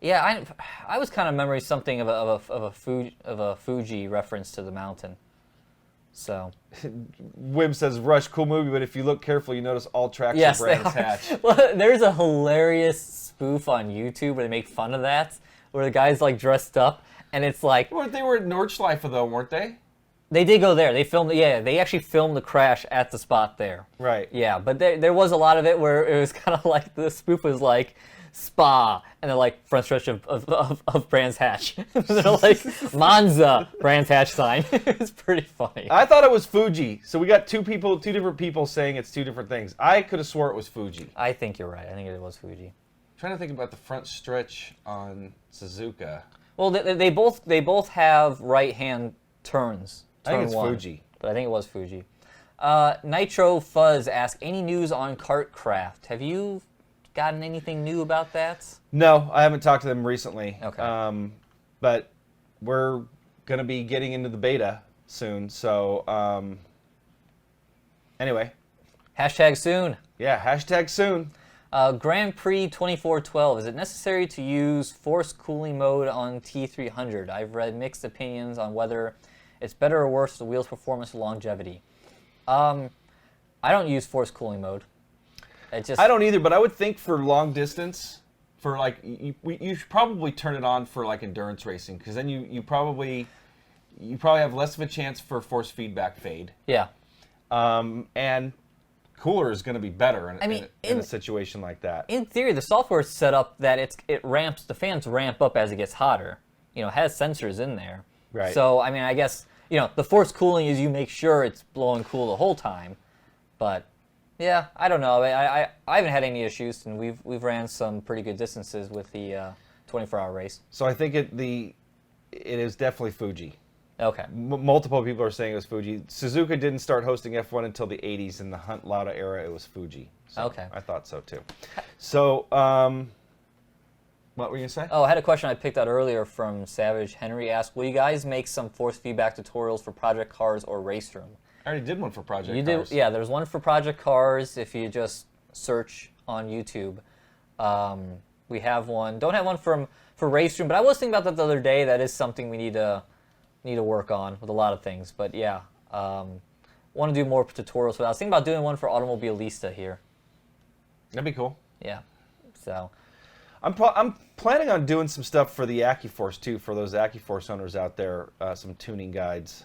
Yeah, I was kind of remembering something of a Fuji reference to the mountain. So. Wim says Rush, cool movie, but if you look carefully, you notice all tracks Yes, are they Brands are. Hatch. Well, there's a hilarious spoof on YouTube where they make fun of that, where the guy's like dressed up, and it's like Well, they were at Nordschleife though, weren't they? they did go there. They filmed, they actually filmed the crash at the spot there. Right. Yeah, but there was a lot of it where it was kind of like the spoof was like Spa, and then like front stretch of Brands Hatch. They're like Monza Brands Hatch sign. It's pretty funny. I thought it was Fuji. So we got two different people saying it's two different things. I could have swore it was Fuji. I think you're right. I think it was Fuji. Trying to think about the front stretch on Suzuka. Well, they both have right hand turns. I think Turn it's one, Fuji. but I think it was Fuji. Nitro Fuzz asked, any news on Kartcraft? Have you gotten anything new about that? No, I haven't talked to them recently. Okay. But we're going to be getting into the beta soon. So anyway. Hashtag soon. Yeah, hashtag soon. Grand Prix 2412. Is it necessary to use forced cooling mode on T300? I've read mixed opinions on whether it's better or worse for the wheel's performance or longevity. I don't use forced cooling mode. I don't either, but I would think for long distance, for like you should probably turn it on for like endurance racing, because then you probably have less of a chance for force feedback fade. Yeah. And cooler is going to be better in a situation like that. In theory, the software is set up that the fans ramp up as it gets hotter. You know, it has sensors in there. Right. So, I mean, I guess, the forced cooling is you make sure it's blowing cool the whole time. But, yeah, I don't know. I haven't had any issues, and we've ran some pretty good distances with the 24-hour race. So I think it is definitely Fuji. Okay. Multiple people are saying it was Fuji. Suzuka didn't start hosting F1 until the 80s. In the Hunt Lauda era, it was Fuji. So Okay. I thought so too. So, what were you going to say? Oh, I had a question I picked out earlier from Savage Henry. Asked, will you guys make some force feedback tutorials for Project Cars or Race Room? I already did one for Project You Cars. did, yeah. There's one for Project Cars. If you just search on YouTube, we have one. Don't have one for Race Room, but I was thinking about that the other day. That is something we need to work on with a lot of things. But yeah, want to do more tutorials for that. I was thinking about doing one for Automobilista here. That'd be cool. Yeah. So. I'm planning on doing some stuff for the AccuForce too, for those AccuForce owners out there, some tuning guides,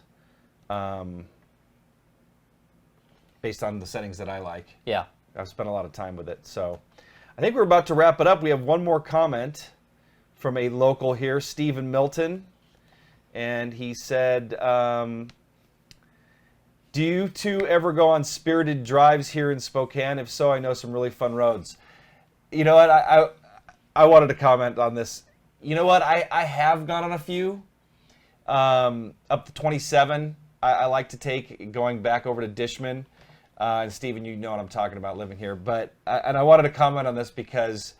based on the settings that I like. Yeah. I've spent a lot of time with it. So I think we're about to wrap it up. We have one more comment from a local here, Stephen Milton. And he said, do you two ever go on spirited drives here in Spokane? If so, I know some really fun roads. You know what? I wanted to comment on this. You know what? I have gone on a few. Up to 27, I like to take going back over to Dishman. And Stephen, you know what I'm talking about living here. But I wanted to comment on this because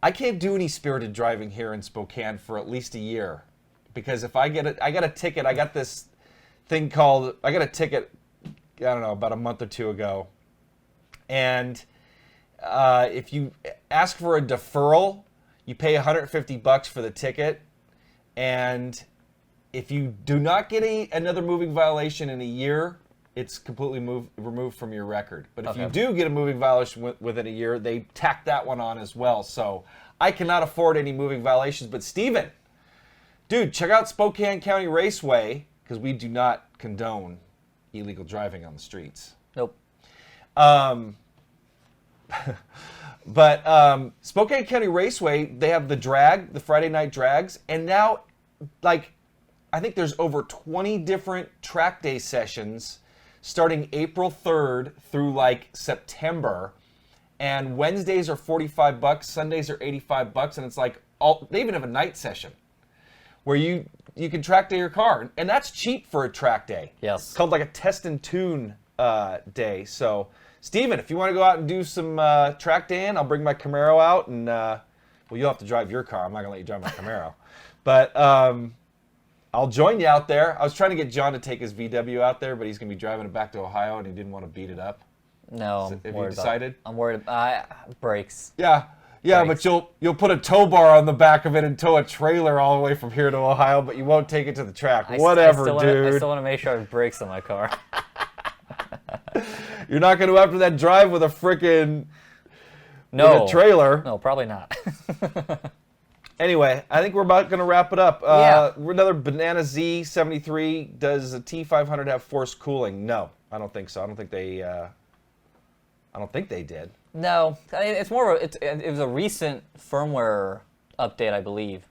I can't do any spirited driving here in Spokane for at least a year. Because if I got a ticket, I got this thing called, I got a ticket, I don't know, about a month or two ago. And if you ask for a deferral, you pay $150 for the ticket. And if you do not get another moving violation in a year, it's completely removed from your record. But if you do get a moving violation within a year, they tack that one on as well. So I cannot afford any moving violations. But Steven, dude, check out Spokane County Raceway, because we do not condone illegal driving on the streets. Nope. But Spokane County Raceway, they have the drag, the Friday night drags, and now, like, I think there's over 20 different track day sessions starting April 3rd through like September. And Wednesdays are $45, Sundays are $85, and it's like they even have a night session where you can track day your car, and that's cheap for a track day. Yes. It's called like a test and tune day. So, Steven, if you want to go out and do some track daying, I'll bring my Camaro out, and well, you'll have to drive your car. I'm not gonna let you drive my Camaro, but I'll join you out there. I was trying to get John to take his VW out there, but he's gonna be driving it back to Ohio, and he didn't want to beat it up. No, Have you decided? I'm worried about brakes. Yeah, Brakes. but you'll put a tow bar on the back of it and tow a trailer all the way from here to Ohio, but you won't take it to the track. Whatever, dude. I still want to make sure I have brakes on my car. You're not going to go after that drive with a frickin' No trailer. No, probably not. Anyway, I think we're about going to wrap it up. Yeah. Another Banana Z73. Does a T500 have forced cooling? No, I don't think so. I don't think they did. No, it's more of it was a recent firmware update, I believe.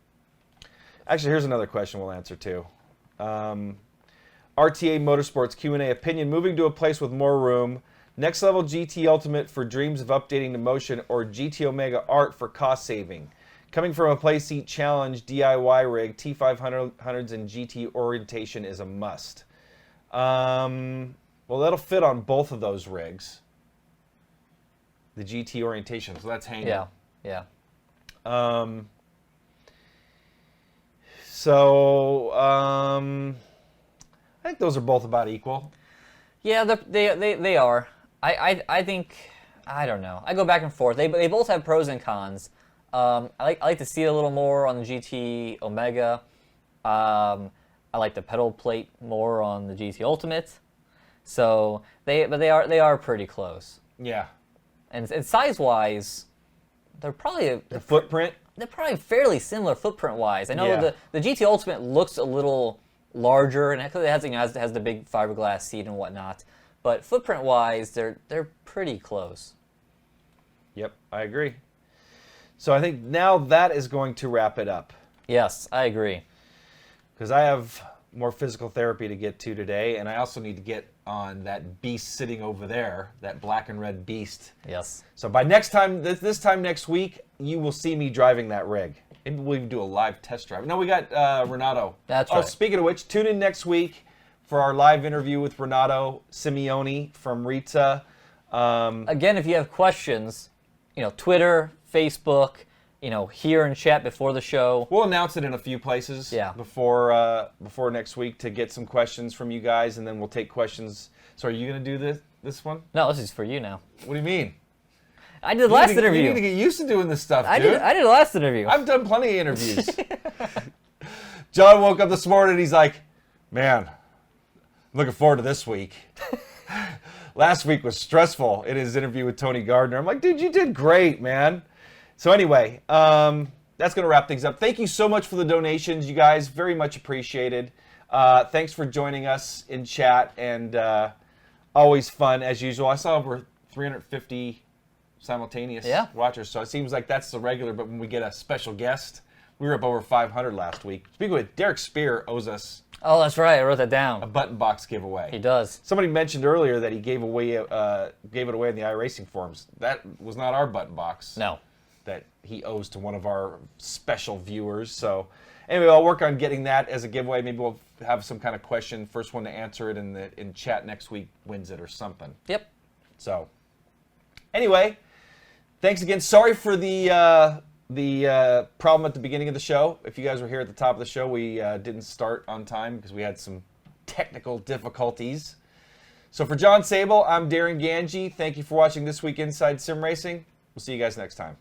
Actually, here's another question we'll answer too. RTA Motorsports Q&A opinion: moving to a place with more room, next level GT Ultimate for dreams of updating the motion, or GT Omega Art for cost saving. Coming from a play seat challenge DIY rig, T500s and GT orientation is a must. Well, that'll fit on both of those rigs. The GT orientation, so that's hanging. Yeah. I think those are both about equal. Yeah, they are. I think, I don't know. I go back and forth. They both have pros and cons. I like to see it a little more on the GT Omega. I like the pedal plate more on the GT Ultimate. So they are pretty close. Yeah. And size-wise, they're probably The footprint. They're probably fairly similar footprint-wise. I know Yeah. the GT Ultimate looks a little larger, and it has the big fiberglass seat and whatnot. But footprint-wise, they're pretty close. Yep, I agree. So I think now that is going to wrap it up, Yes, I agree. because I have more physical therapy to get to today, and I also need to get on that beast sitting over there, that black and red beast. Yes. So by next time, this time next week, you will see me driving that rig. Maybe we'll even do a live test drive. No, we got Renato. That's right. right. Speaking of which, tune in next week for our live interview with Renato Simioni from Reiza. Again, if you have questions, Twitter, Facebook, here in chat before the show. We'll announce it in a few places before next week to get some questions from you guys, and then we'll take questions. So are you going to do this one? No, this is for you now. What do you mean? I did the last interview. You need to get used to doing this stuff, I dude. did the last interview. I've done plenty of interviews. John woke up this morning and he's like, man, I'm looking forward to this week. Last week was stressful in his interview with Tony Gardner. I'm like, dude, you did great, man. So anyway, that's going to wrap things up. Thank you so much for the donations, you guys. Very much appreciated. Thanks for joining us in chat, and always fun as usual. I saw over 350 simultaneous watchers, so it seems like that's the regular, but when we get a special guest, We were up over 500 last week. Speaking with Derek Spear owes us Oh, that's right. I wrote that a down. button box giveaway. He does. Somebody mentioned earlier that he gave it away in the iRacing forums. That was not our button box. No. That he owes to one of our special viewers. So anyway, I'll work on getting that as a giveaway. Maybe we'll have some kind of question. First one to answer it in chat next week wins it or something. Yep. So anyway, thanks again. Sorry for the problem at the beginning of the show. If you guys were here at the top of the show, we didn't start on time because we had some technical difficulties. So for John Sable, I'm Darren Ganji. Thank you for watching This Week Inside Sim Racing. We'll see you guys next time.